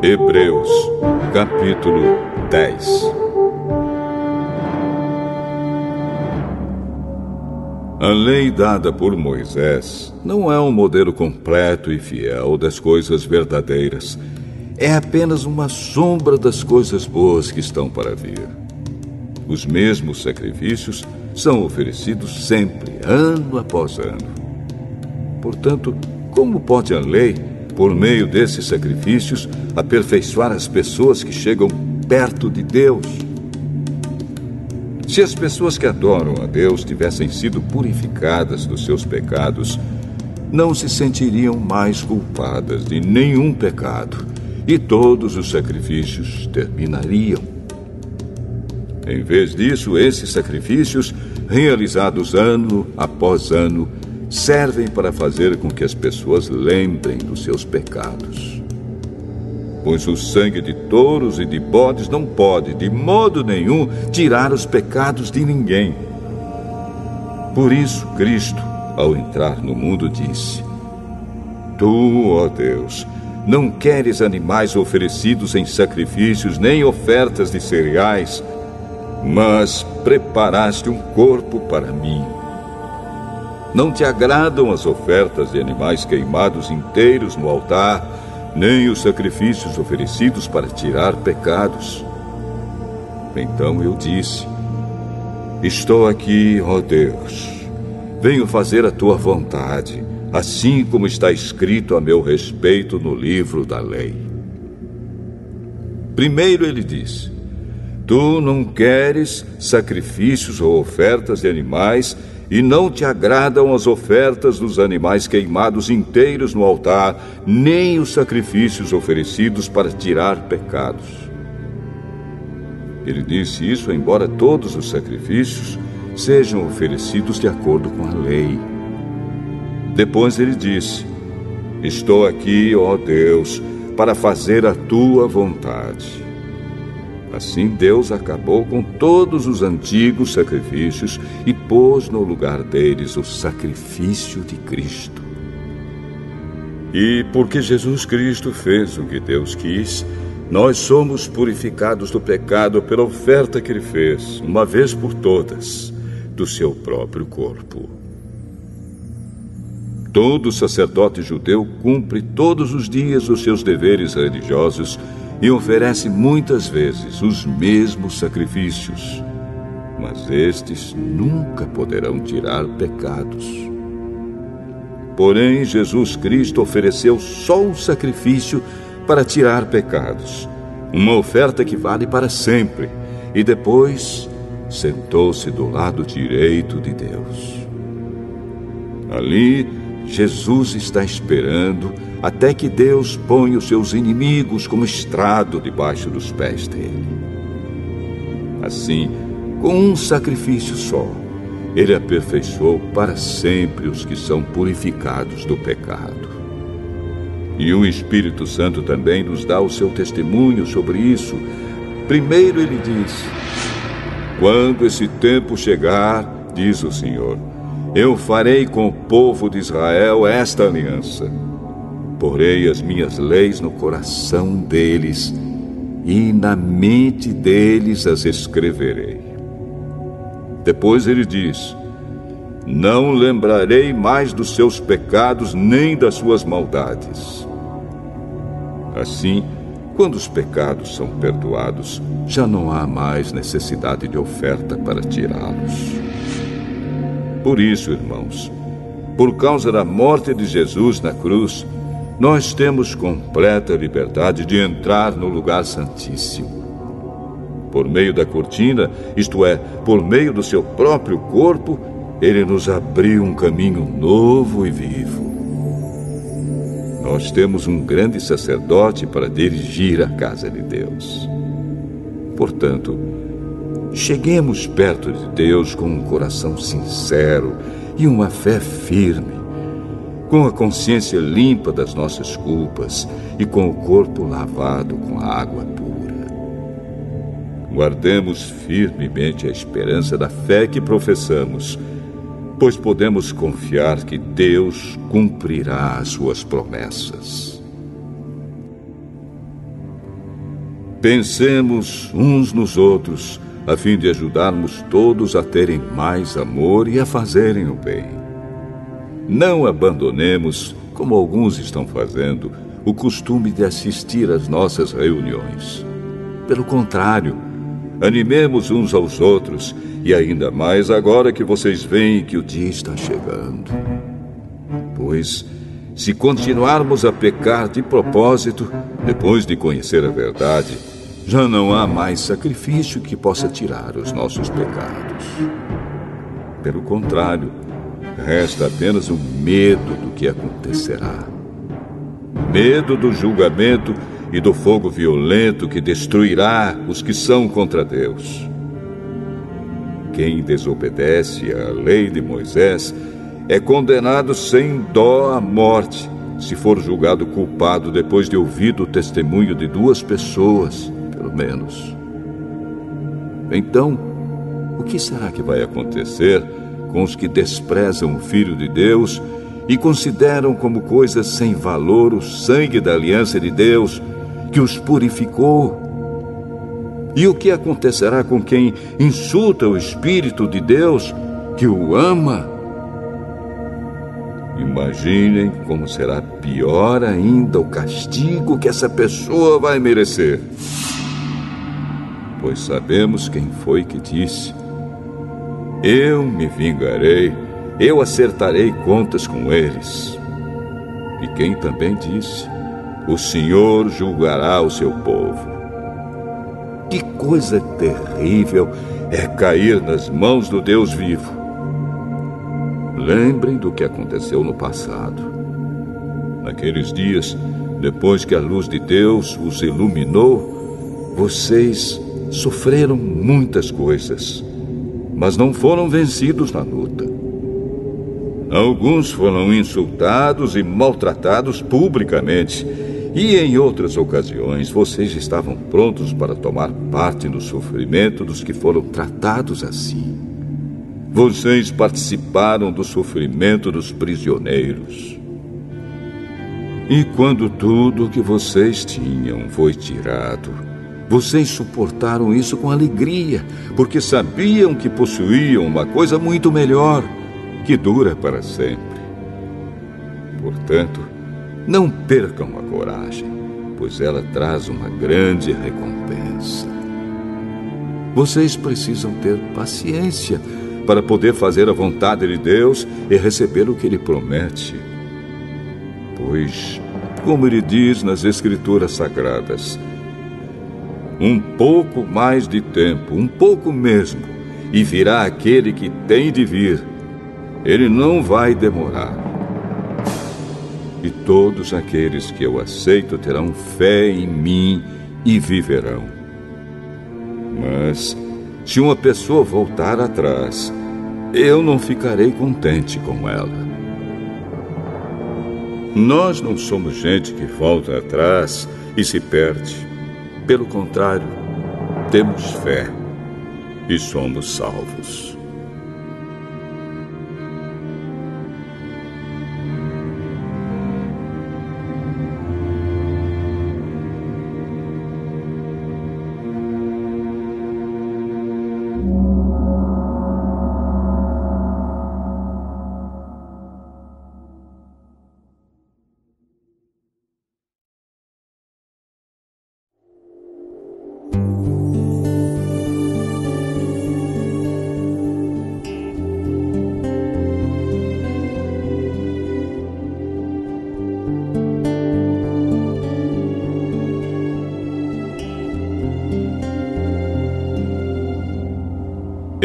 Hebreus, capítulo 10. A lei dada por Moisés não é um modelo completo e fiel das coisas verdadeiras. É apenas uma sombra das coisas boas que estão para vir. Os mesmos sacrifícios são oferecidos sempre, ano após ano. Portanto, como pode a lei, por meio desses sacrifícios, aperfeiçoar as pessoas que chegam perto de Deus? Se as pessoas que adoram a Deus tivessem sido purificadas dos seus pecados, não se sentiriam mais culpadas de nenhum pecado, e todos os sacrifícios terminariam. Em vez disso, esses sacrifícios, realizados ano após ano, servem para fazer com que as pessoas lembrem dos seus pecados. Pois o sangue de touros e de bodes não pode, de modo nenhum, tirar os pecados de ninguém. Por isso, Cristo, ao entrar no mundo, disse: Tu, ó Deus, não queres animais oferecidos em sacrifícios, nem ofertas de cereais, mas preparaste um corpo para mim. Não te agradam as ofertas de animais queimados inteiros no altar, nem os sacrifícios oferecidos para tirar pecados. Então eu disse: Estou aqui, ó Deus. Venho fazer a tua vontade, assim como está escrito a meu respeito no livro da lei. Primeiro ele disse: Tu não queres sacrifícios ou ofertas de animais, e não te agradam as ofertas dos animais queimados inteiros no altar, nem os sacrifícios oferecidos para tirar pecados. Ele disse isso embora todos os sacrifícios sejam oferecidos de acordo com a lei. Depois ele disse: Estou aqui, ó Deus, para fazer a tua vontade. Assim Deus acabou com todos os antigos sacrifícios e pôs no lugar deles o sacrifício de Cristo. E porque Jesus Cristo fez o que Deus quis, nós somos purificados do pecado pela oferta que ele fez, uma vez por todas, do seu próprio corpo. Todo sacerdote judeu cumpre todos os dias os seus deveres religiosos e oferece muitas vezes os mesmos sacrifícios, mas estes nunca poderão tirar pecados. Porém, Jesus Cristo ofereceu só um sacrifício para tirar pecados, uma oferta que vale para sempre, e depois sentou-se do lado direito de Deus. Ali, Jesus está esperando até que Deus ponha os seus inimigos como estrado debaixo dos pés dele. Assim, com um sacrifício só, Ele aperfeiçoou para sempre os que são purificados do pecado. E o Espírito Santo também nos dá o seu testemunho sobre isso. Primeiro ele diz: quando esse tempo chegar, diz o Senhor, eu farei com o povo de Israel esta aliança. Porei as minhas leis no coração deles e na mente deles as escreverei. Depois ele diz: não lembrarei mais dos seus pecados nem das suas maldades. Assim, quando os pecados são perdoados, já não há mais necessidade de oferta para tirá-los. Por isso, irmãos, por causa da morte de Jesus na cruz, nós temos completa liberdade de entrar no lugar santíssimo. Por meio da cortina, isto é, por meio do seu próprio corpo, ele nos abriu um caminho novo e vivo. Nós temos um grande sacerdote para dirigir a casa de Deus. Portanto, cheguemos perto de Deus com um coração sincero e uma fé firme, com a consciência limpa das nossas culpas e com o corpo lavado com a água pura. Guardemos firmemente a esperança da fé que professamos, pois podemos confiar que Deus cumprirá as suas promessas. Pensemos uns nos outros, a fim de ajudarmos todos a terem mais amor e a fazerem o bem. Não abandonemos, como alguns estão fazendo, o costume de assistir às nossas reuniões. Pelo contrário, animemos uns aos outros, e ainda mais agora que vocês veem que o dia está chegando. Pois, se continuarmos a pecar de propósito, depois de conhecer a verdade, já não há mais sacrifício que possa tirar os nossos pecados. Pelo contrário, resta apenas o medo do que acontecerá. Medo do julgamento e do fogo violento que destruirá os que são contra Deus. Quem desobedece à lei de Moisés é condenado sem dó à morte, se for julgado culpado depois de ouvido o testemunho de 2 pessoas, pelo menos. Então, o que será que vai acontecer com os que desprezam o Filho de Deus e consideram como coisa sem valor o sangue da aliança de Deus, que os purificou? E o que acontecerá com quem insulta o Espírito de Deus, que o ama? Imaginem como será pior ainda o castigo que essa pessoa vai merecer. Pois sabemos quem foi que disse: eu me vingarei, eu acertarei contas com eles. E quem também disse: o Senhor julgará o seu povo. Que coisa terrível é cair nas mãos do Deus vivo. Lembrem do que aconteceu no passado. Naqueles dias, depois que a luz de Deus os iluminou, vocês sofreram muitas coisas, mas não foram vencidos na luta. Alguns foram insultados e maltratados publicamente, e em outras ocasiões vocês estavam prontos para tomar parte no sofrimento dos que foram tratados assim. Vocês participaram do sofrimento dos prisioneiros. E quando tudo o que vocês tinham foi tirado, vocês suportaram isso com alegria, porque sabiam que possuíam uma coisa muito melhor, que dura para sempre. Portanto, não percam a coragem, pois ela traz uma grande recompensa. Vocês precisam ter paciência para poder fazer a vontade de Deus e receber o que Ele promete. Pois, como Ele diz nas Escrituras Sagradas, um pouco mais de tempo, um pouco mesmo, e virá aquele que tem de vir. Ele não vai demorar. E todos aqueles que eu aceito terão fé em mim e viverão. Mas, se uma pessoa voltar atrás, eu não ficarei contente com ela. Nós não somos gente que volta atrás e se perde. Pelo contrário, temos fé e somos salvos.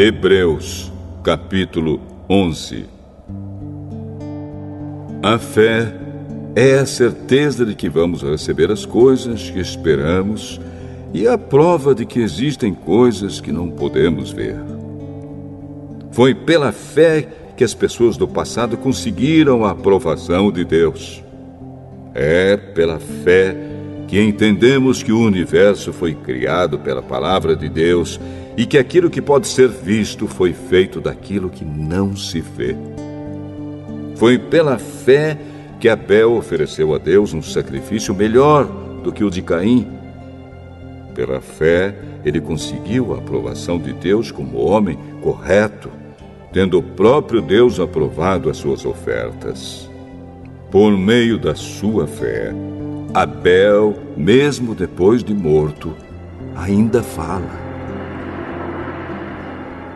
Hebreus, capítulo 11. A fé é a certeza de que vamos receber as coisas que esperamos e a prova de que existem coisas que não podemos ver. Foi pela fé que as pessoas do passado conseguiram a aprovação de Deus. É pela fé que entendemos que o universo foi criado pela palavra de Deus e que aquilo que pode ser visto foi feito daquilo que não se vê. Foi pela fé que Abel ofereceu a Deus um sacrifício melhor do que o de Caim. Pela fé, ele conseguiu a aprovação de Deus como homem correto, tendo o próprio Deus aprovado as suas ofertas. Por meio da sua fé, Abel, mesmo depois de morto, ainda fala.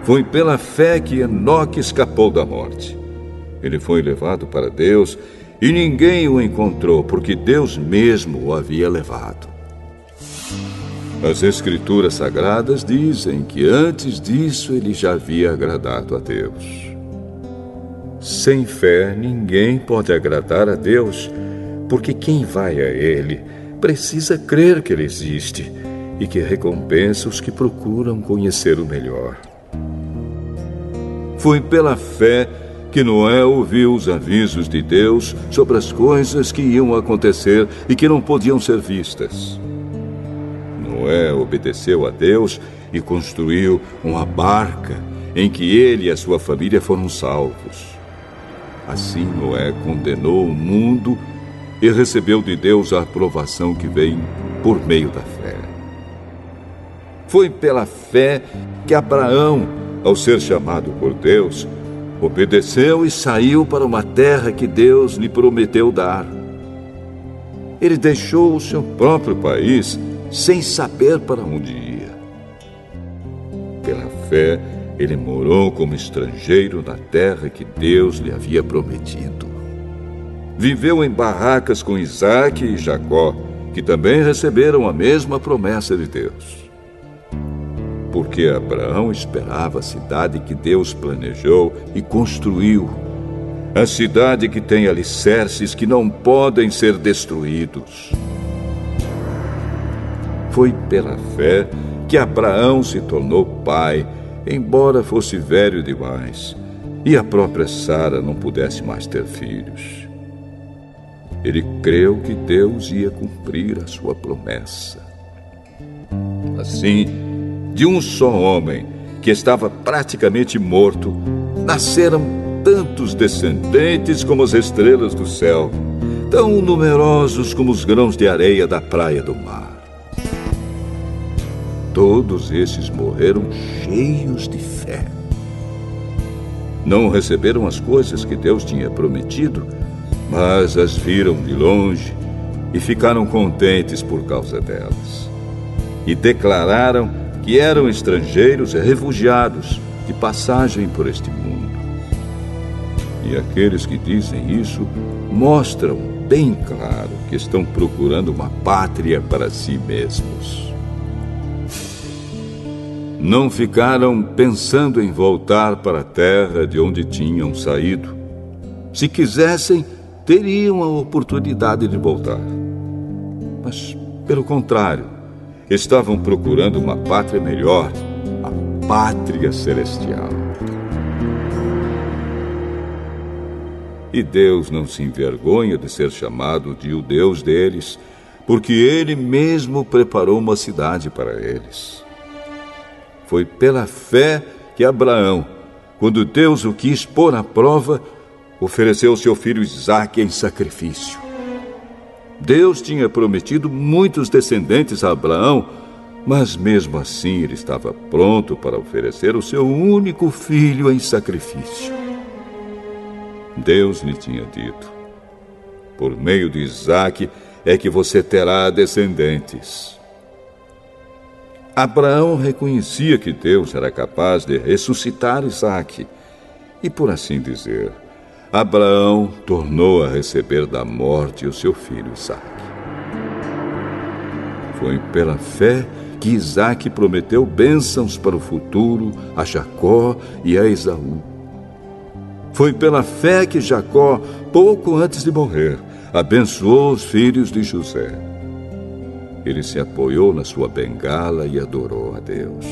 Foi pela fé que Enoque escapou da morte. Ele foi levado para Deus e ninguém o encontrou, porque Deus mesmo o havia levado. As Escrituras Sagradas dizem que antes disso ele já havia agradado a Deus. Sem fé, ninguém pode agradar a Deus, porque quem vai a Ele precisa crer que Ele existe e que recompensa os que procuram conhecer o melhor. Foi pela fé que Noé ouviu os avisos de Deus sobre as coisas que iam acontecer e que não podiam ser vistas. Noé obedeceu a Deus e construiu uma barca em que ele e a sua família foram salvos. Assim, Noé condenou o mundo e recebeu de Deus a aprovação que vem por meio da fé. Foi pela fé que Abraão, ao ser chamado por Deus, obedeceu e saiu para uma terra que Deus lhe prometeu dar. Ele deixou o seu próprio país sem saber para onde ia. Pela fé, ele morou como estrangeiro na terra que Deus lhe havia prometido. Viveu em barracas com Isaque e Jacó, que também receberam a mesma promessa de Deus. Porque Abraão esperava a cidade que Deus planejou e construiu, a cidade que tem alicerces que não podem ser destruídos. Foi pela fé que Abraão se tornou pai, embora fosse velho demais, e a própria Sara não pudesse mais ter filhos. Ele creu que Deus ia cumprir a sua promessa. Assim, de um só homem, que estava praticamente morto, nasceram tantos descendentes como as estrelas do céu, tão numerosos como os grãos de areia da praia do mar. Todos esses morreram cheios de fé. Não receberam as coisas que Deus tinha prometido, mas as viram de longe e ficaram contentes por causa delas. E declararam que eram estrangeiros e refugiados de passagem por este mundo. E aqueles que dizem isso mostram bem claro que estão procurando uma pátria para si mesmos. Não ficaram pensando em voltar para a terra de onde tinham saído. Se quisessem, teriam a oportunidade de voltar. Mas, pelo contrário, estavam procurando uma pátria melhor, a pátria celestial. E Deus não se envergonha de ser chamado de o Deus deles, porque Ele mesmo preparou uma cidade para eles. Foi pela fé que Abraão, quando Deus o quis pôr à prova, ofereceu seu filho Isaque em sacrifício. Deus tinha prometido muitos descendentes a Abraão, mas mesmo assim ele estava pronto para oferecer o seu único filho em sacrifício. Deus lhe tinha dito: por meio de Isaque é que você terá descendentes. Abraão reconhecia que Deus era capaz de ressuscitar Isaque, e por assim dizer, Abraão tornou a receber da morte o seu filho Isaque. Foi pela fé que Isaque prometeu bênçãos para o futuro a Jacó e a Esaú. Foi pela fé que Jacó, pouco antes de morrer, abençoou os filhos de José. Ele se apoiou na sua bengala e adorou a Deus.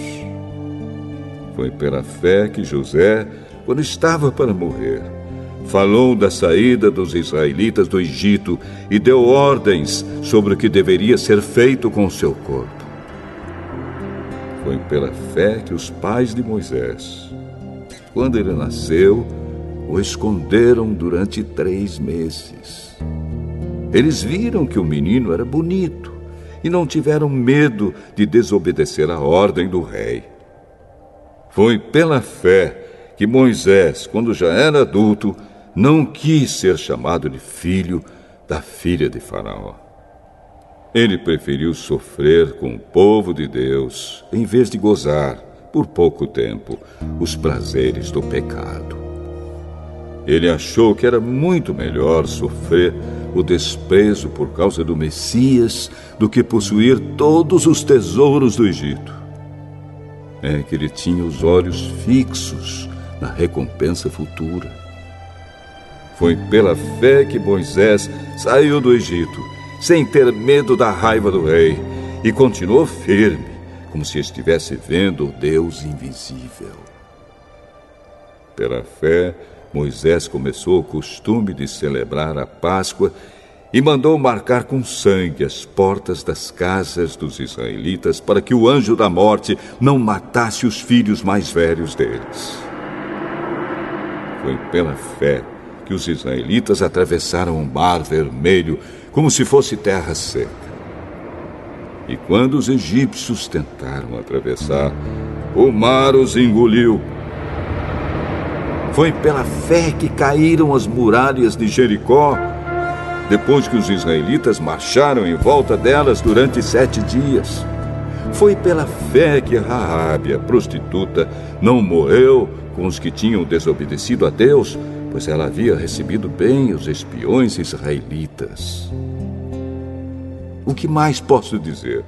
Foi pela fé que José, quando estava para morrer, falou da saída dos israelitas do Egito e deu ordens sobre o que deveria ser feito com o seu corpo. Foi pela fé que os pais de Moisés, quando ele nasceu, o esconderam durante 3 meses. Eles viram que o menino era bonito e não tiveram medo de desobedecer a ordem do rei. Foi pela fé que Moisés, quando já era adulto, não quis ser chamado de filho da filha de Faraó. Ele preferiu sofrer com o povo de Deus, em vez de gozar, por pouco tempo, os prazeres do pecado. Ele achou que era muito melhor sofrer o desprezo por causa do Messias do que possuir todos os tesouros do Egito. É que ele tinha os olhos fixos na recompensa futura. Foi pela fé que Moisés saiu do Egito, sem ter medo da raiva do rei, e continuou firme, como se estivesse vendo o Deus invisível. Pela fé, Moisés começou o costume de celebrar a Páscoa e mandou marcar com sangue as portas das casas dos israelitas para que o anjo da morte não matasse os filhos mais velhos deles. Foi pela fé que os israelitas atravessaram o Mar Vermelho como se fosse terra seca. E quando os egípcios tentaram atravessar, o mar os engoliu. Foi pela fé que caíram as muralhas de Jericó, depois que os israelitas marcharam em volta delas durante 7 dias. Foi pela fé que Raabe, a prostituta, não morreu com os que tinham desobedecido a Deus, pois ela havia recebido bem os espiões israelitas. O que mais posso dizer?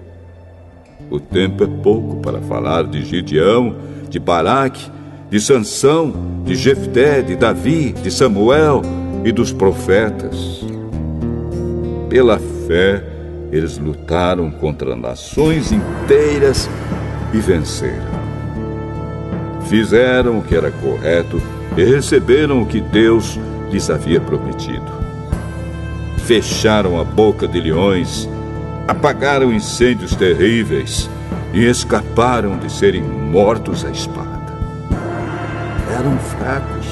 O tempo é pouco para falar de Gideão, de Baraque, de Sansão, de Jefté, de Davi, de Samuel e dos profetas. Pela fé, eles lutaram contra nações inteiras e venceram. Fizeram o que era correto e receberam o que Deus lhes havia prometido. Fecharam a boca de leões, apagaram incêndios terríveis e escaparam de serem mortos à espada. Eram fracos,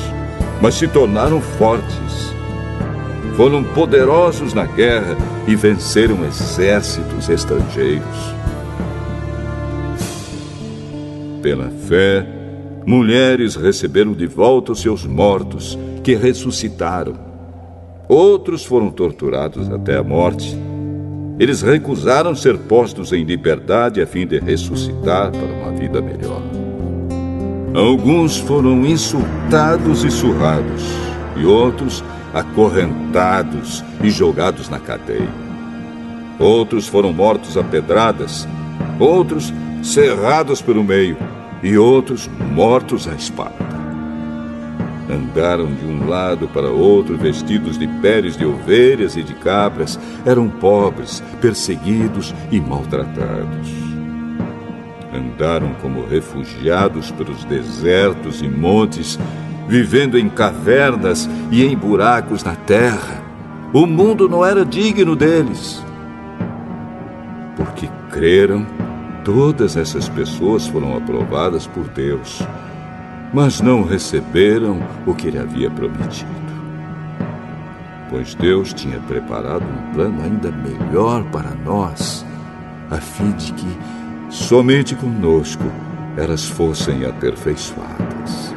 mas se tornaram fortes. Foram poderosos na guerra e venceram exércitos estrangeiros. Pela fé, mulheres receberam de volta os seus mortos, que ressuscitaram. Outros foram torturados até a morte. Eles recusaram ser postos em liberdade a fim de ressuscitar para uma vida melhor. Alguns foram insultados e surrados, e outros acorrentados e jogados na cadeia. Outros foram mortos a pedradas, outros cerrados pelo meio, e outros mortos à espada. Andaram de um lado para outro vestidos de peles de ovelhas e de cabras. Eram pobres, perseguidos e maltratados. Andaram como refugiados pelos desertos e montes vivendo em cavernas e em buracos na terra. O mundo não era digno deles. Porque creram, todas essas pessoas foram aprovadas por Deus, mas não receberam o que Ele havia prometido. Pois Deus tinha preparado um plano ainda melhor para nós, a fim de que somente conosco elas fossem aperfeiçoadas.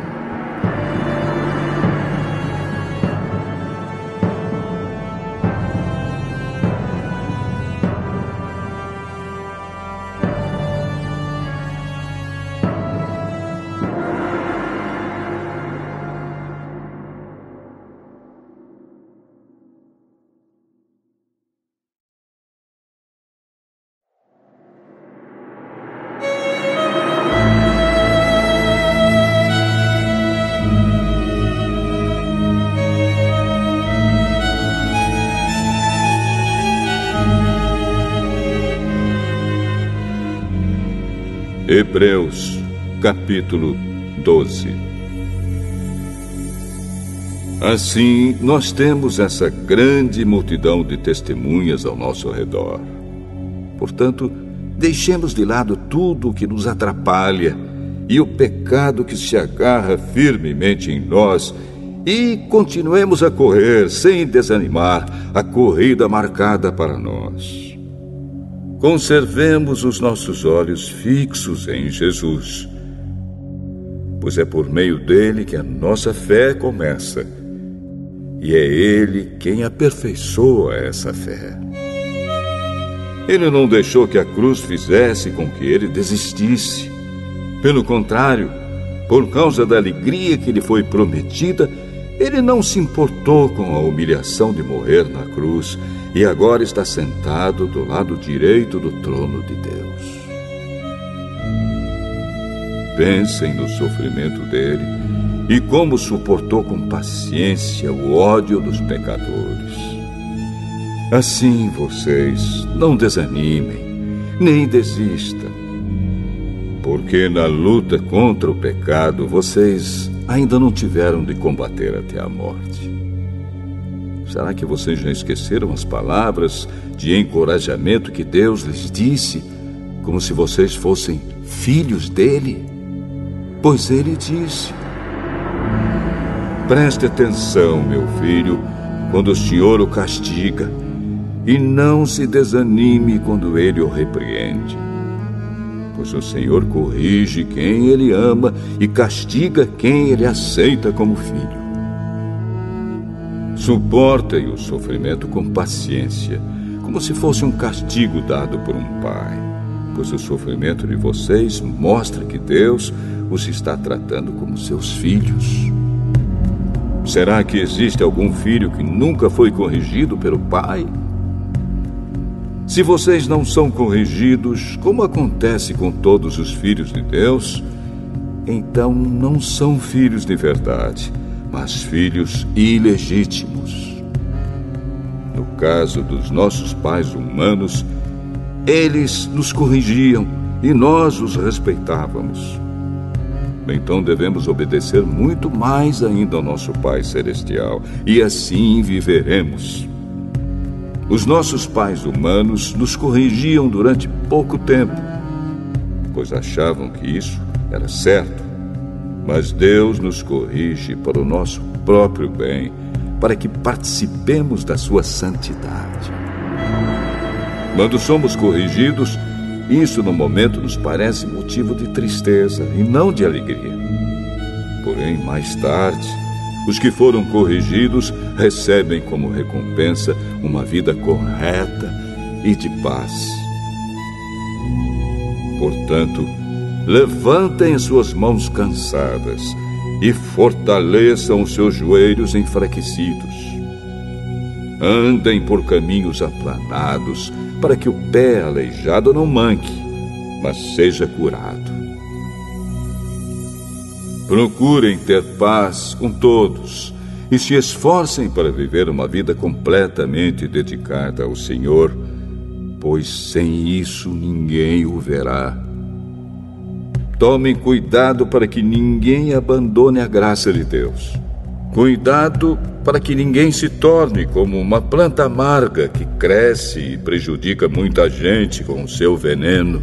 Hebreus, capítulo 12. Assim, nós temos essa grande multidão de testemunhas ao nosso redor. Portanto, deixemos de lado tudo o que nos atrapalha e o pecado que se agarra firmemente em nós e continuemos a correr, sem desanimar, a corrida marcada para nós. Conservemos os nossos olhos fixos em Jesus, pois é por meio dele que a nossa fé começa, e é ele quem aperfeiçoa essa fé. Ele não deixou que a cruz fizesse com que ele desistisse. Pelo contrário, por causa da alegria que lhe foi prometida, ele não se importou com a humilhação de morrer na cruz, e agora está sentado do lado direito do trono de Deus. Pensem no sofrimento dele e como suportou com paciência o ódio dos pecadores. Assim vocês não desanimem, nem desistam, porque na luta contra o pecado vocês ainda não tiveram de combater até a morte. Será que vocês já esqueceram as palavras de encorajamento que Deus lhes disse, como se vocês fossem filhos dele? Pois ele disse: preste atenção, meu filho, quando o Senhor o castiga, e não se desanime quando ele o repreende. Pois o Senhor corrige quem ele ama e castiga quem ele aceita como filho. Suportem o sofrimento com paciência, como se fosse um castigo dado por um pai, pois o sofrimento de vocês mostra que Deus os está tratando como seus filhos. Será que existe algum filho que nunca foi corrigido pelo pai? Se vocês não são corrigidos, como acontece com todos os filhos de Deus, então não são filhos de verdade, mas filhos ilegítimos. No caso dos nossos pais humanos, eles nos corrigiam e nós os respeitávamos. Então devemos obedecer muito mais ainda ao nosso Pai Celestial, e assim viveremos. Os nossos pais humanos nos corrigiam durante pouco tempo, pois achavam que isso era certo. Mas Deus nos corrige para o nosso próprio bem, para que participemos da sua santidade. Quando somos corrigidos, isso no momento nos parece motivo de tristeza e não de alegria. Porém, mais tarde, os que foram corrigidos recebem como recompensa uma vida correta e de paz. Portanto, levantem as suas mãos cansadas e fortaleçam os seus joelhos enfraquecidos. Andem por caminhos aplanados, para que o pé aleijado não manque, mas seja curado. Procurem ter paz com todos e se esforcem para viver uma vida completamente dedicada ao Senhor, pois sem isso ninguém o verá. Tomem cuidado para que ninguém abandone a graça de Deus. Cuidado para que ninguém se torne como uma planta amarga que cresce e prejudica muita gente com o seu veneno.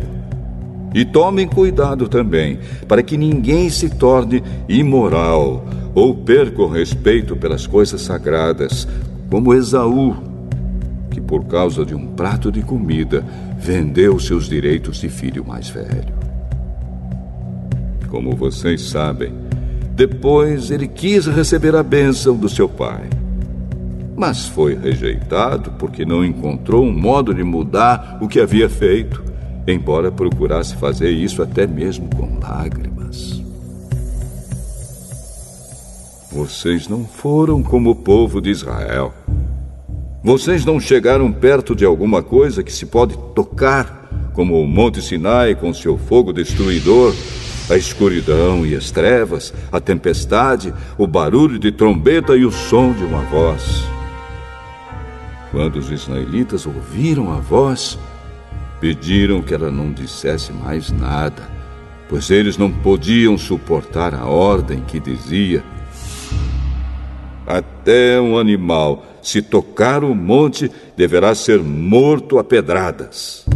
E tomem cuidado também para que ninguém se torne imoral ou perca o respeito pelas coisas sagradas, como Esaú, que por causa de um prato de comida vendeu seus direitos de filho mais velho. Como vocês sabem, depois ele quis receber a bênção do seu pai, mas foi rejeitado porque não encontrou um modo de mudar o que havia feito, embora procurasse fazer isso até mesmo com lágrimas. Vocês não foram como o povo de Israel. Vocês não chegaram perto de alguma coisa que se pode tocar, como o Monte Sinai com seu fogo destruidor, a escuridão e as trevas, a tempestade, o barulho de trombeta e o som de uma voz. Quando os israelitas ouviram a voz, pediram que ela não dissesse mais nada, pois eles não podiam suportar a ordem que dizia: até um animal, se tocar o monte, deverá ser morto a pedradas.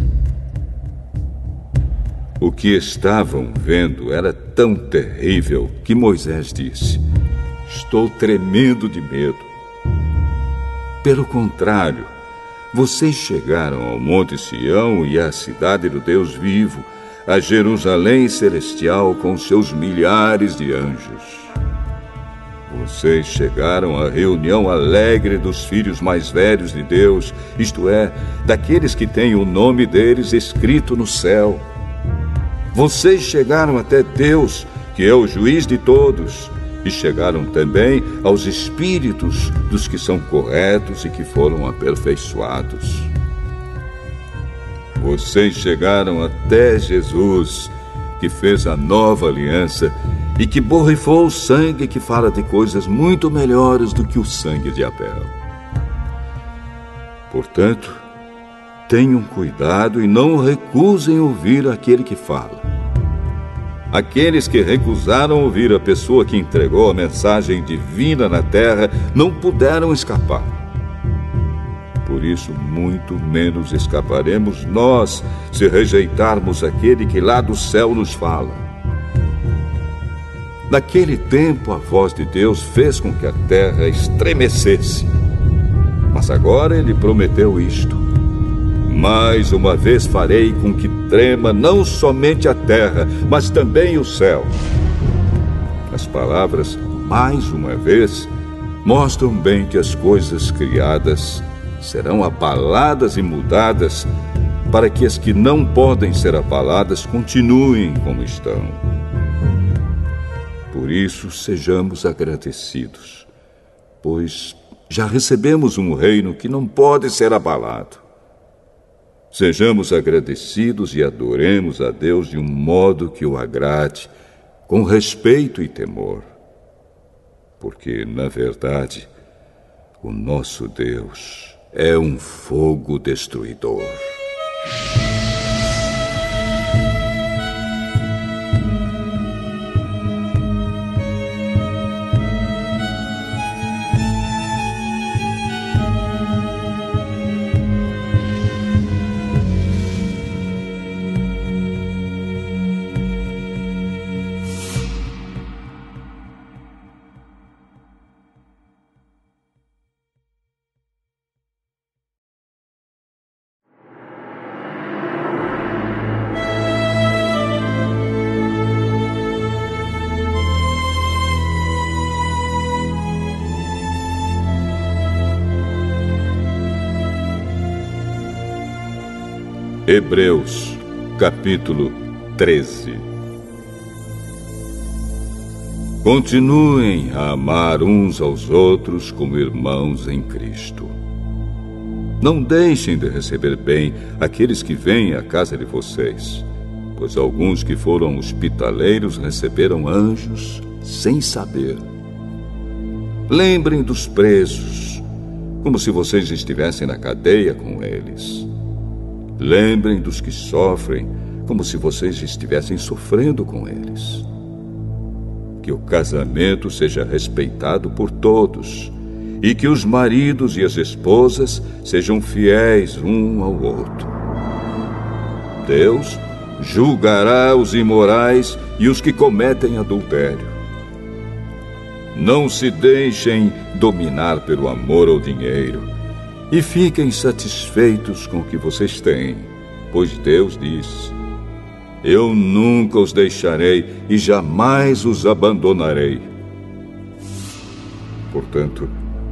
O que estavam vendo era tão terrível que Moisés disse: estou tremendo de medo. Pelo contrário, vocês chegaram ao Monte Sião e à cidade do Deus vivo, a Jerusalém celestial com seus milhares de anjos. Vocês chegaram à reunião alegre dos filhos mais velhos de Deus, isto é, daqueles que têm o nome deles escrito no céu. Vocês chegaram até Deus, que é o juiz de todos, e chegaram também aos espíritos dos que são corretos e que foram aperfeiçoados. Vocês chegaram até Jesus, que fez a nova aliança e que borrifou o sangue que fala de coisas muito melhores do que o sangue de Abel. Portanto, tenham cuidado e não recusem ouvir aquele que fala. Aqueles que recusaram ouvir a pessoa que entregou a mensagem divina na terra não puderam escapar. Por isso, muito menos escaparemos nós se rejeitarmos aquele que lá do céu nos fala. Naquele tempo, a voz de Deus fez com que a terra estremecesse. Mas agora ele prometeu isto: mais uma vez farei com que trema não somente a terra, mas também o céu. As palavras "mais uma vez" mostram bem que as coisas criadas serão abaladas e mudadas, para que as que não podem ser abaladas continuem como estão. Por isso, sejamos agradecidos, pois já recebemos um reino que não pode ser abalado. Sejamos agradecidos e adoremos a Deus de um modo que o agrade, com respeito e temor. Porque, na verdade, o nosso Deus é um fogo destruidor. Hebreus, capítulo 13. Continuem a amar uns aos outros como irmãos em Cristo. Não deixem de receber bem aqueles que vêm à casa de vocês, pois alguns que foram hospitaleiros receberam anjos sem saber. Lembrem dos presos, como se vocês estivessem na cadeia com eles. Lembrem dos que sofrem, como se vocês estivessem sofrendo com eles. Que o casamento seja respeitado por todos e que os maridos e as esposas sejam fiéis um ao outro. Deus julgará os imorais e os que cometem adultério. Não se deixem dominar pelo amor ao dinheiro e fiquem satisfeitos com o que vocês têm, pois Deus diz: eu nunca os deixarei e jamais os abandonarei. Portanto,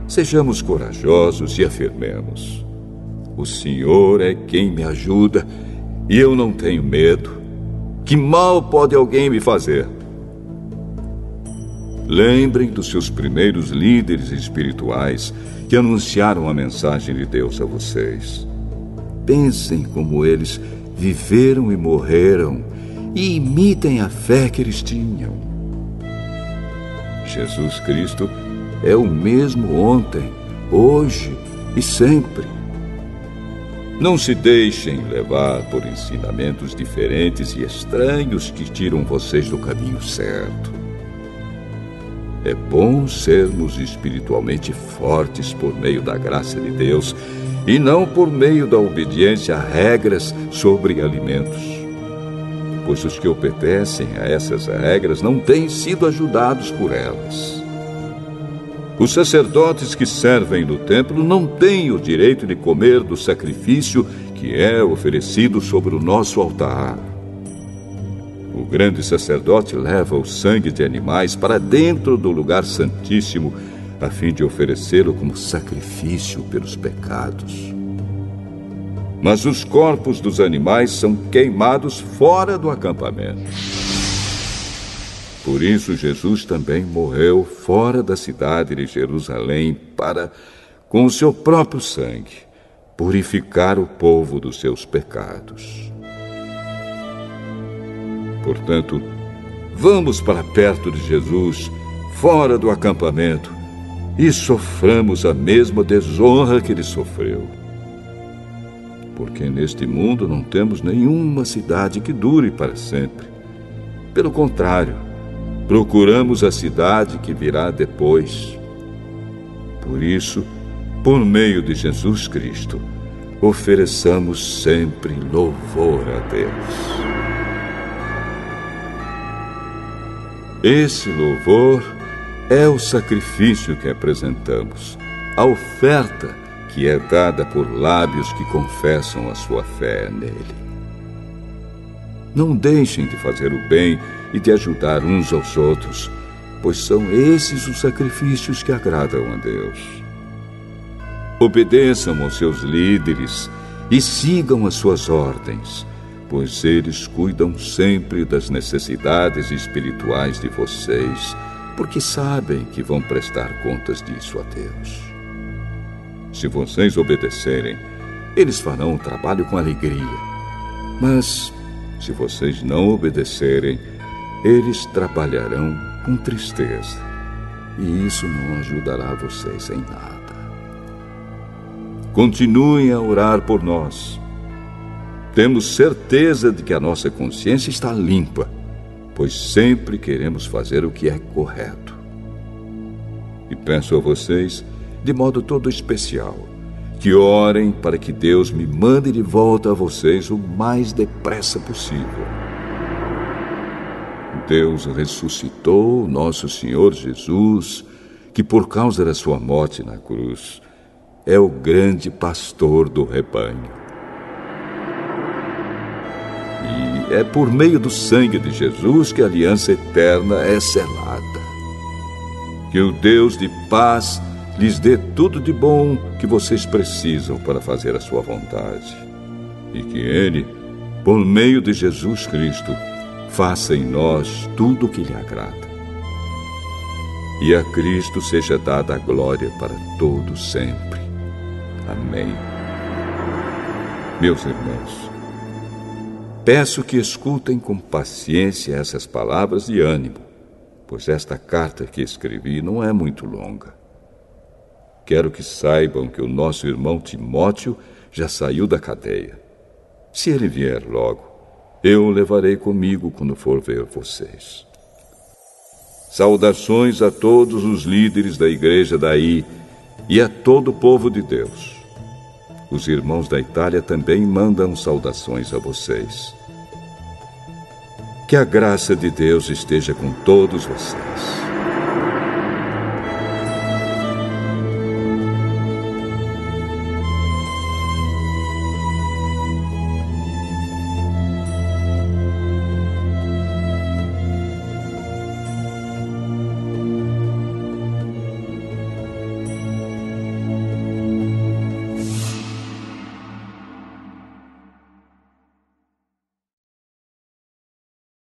sejamos corajosos e afirmemos: o Senhor é quem me ajuda e eu não tenho medo. Que mal pode alguém me fazer? Lembrem dos seus primeiros líderes espirituais que anunciaram a mensagem de Deus a vocês. Pensem como eles viveram e morreram e imitem a fé que eles tinham. Jesus Cristo é o mesmo ontem, hoje e sempre. Não se deixem levar por ensinamentos diferentes e estranhos que tiram vocês do caminho certo. É bom sermos espiritualmente fortes por meio da graça de Deus e não por meio da obediência a regras sobre alimentos. Pois os que obedecem a essas regras não têm sido ajudados por elas. Os sacerdotes que servem no templo não têm o direito de comer do sacrifício que é oferecido sobre o nosso altar. O grande sacerdote leva o sangue de animais para dentro do lugar santíssimo, a fim de oferecê-lo como sacrifício pelos pecados. Mas os corpos dos animais são queimados fora do acampamento. Por isso, Jesus também morreu fora da cidade de Jerusalém para, com o seu próprio sangue, purificar o povo dos seus pecados. Portanto, vamos para perto de Jesus, fora do acampamento, e soframos a mesma desonra que ele sofreu. Porque neste mundo não temos nenhuma cidade que dure para sempre. Pelo contrário, procuramos a cidade que virá depois. Por isso, por meio de Jesus Cristo, ofereçamos sempre louvor a Deus. Esse louvor é o sacrifício que apresentamos, a oferta que é dada por lábios que confessam a sua fé nele. Não deixem de fazer o bem e de ajudar uns aos outros, pois são esses os sacrifícios que agradam a Deus. Obedeçam aos seus líderes e sigam as suas ordens, pois eles cuidam sempre das necessidades espirituais de vocês, porque sabem que vão prestar contas disso a Deus. Se vocês obedecerem, eles farão o trabalho com alegria. Mas, se vocês não obedecerem, eles trabalharão com tristeza. E isso não ajudará vocês em nada. Continuem a orar por nós. Temos certeza de que a nossa consciência está limpa, pois sempre queremos fazer o que é correto. E peço a vocês, de modo todo especial, que orem para que Deus me mande de volta a vocês o mais depressa possível. Deus ressuscitou o nosso Senhor Jesus, que por causa da sua morte na cruz, é o grande pastor do rebanho. E é por meio do sangue de Jesus que a aliança eterna é selada. Que o Deus de paz lhes dê tudo de bom que vocês precisam para fazer a sua vontade. E que Ele, por meio de Jesus Cristo, faça em nós tudo o que lhe agrada. E a Cristo seja dada a glória para todo sempre. Amém. Meus irmãos, peço que escutem com paciência essas palavras de ânimo, pois esta carta que escrevi não é muito longa. Quero que saibam que o nosso irmão Timóteo já saiu da cadeia. Se ele vier logo, Eu o levarei comigo quando for ver vocês. Saudações a todos os líderes da igreja daí e a todo o povo de Deus. Os irmãos da Itália também mandam saudações a vocês. Que a graça de Deus esteja com todos vocês.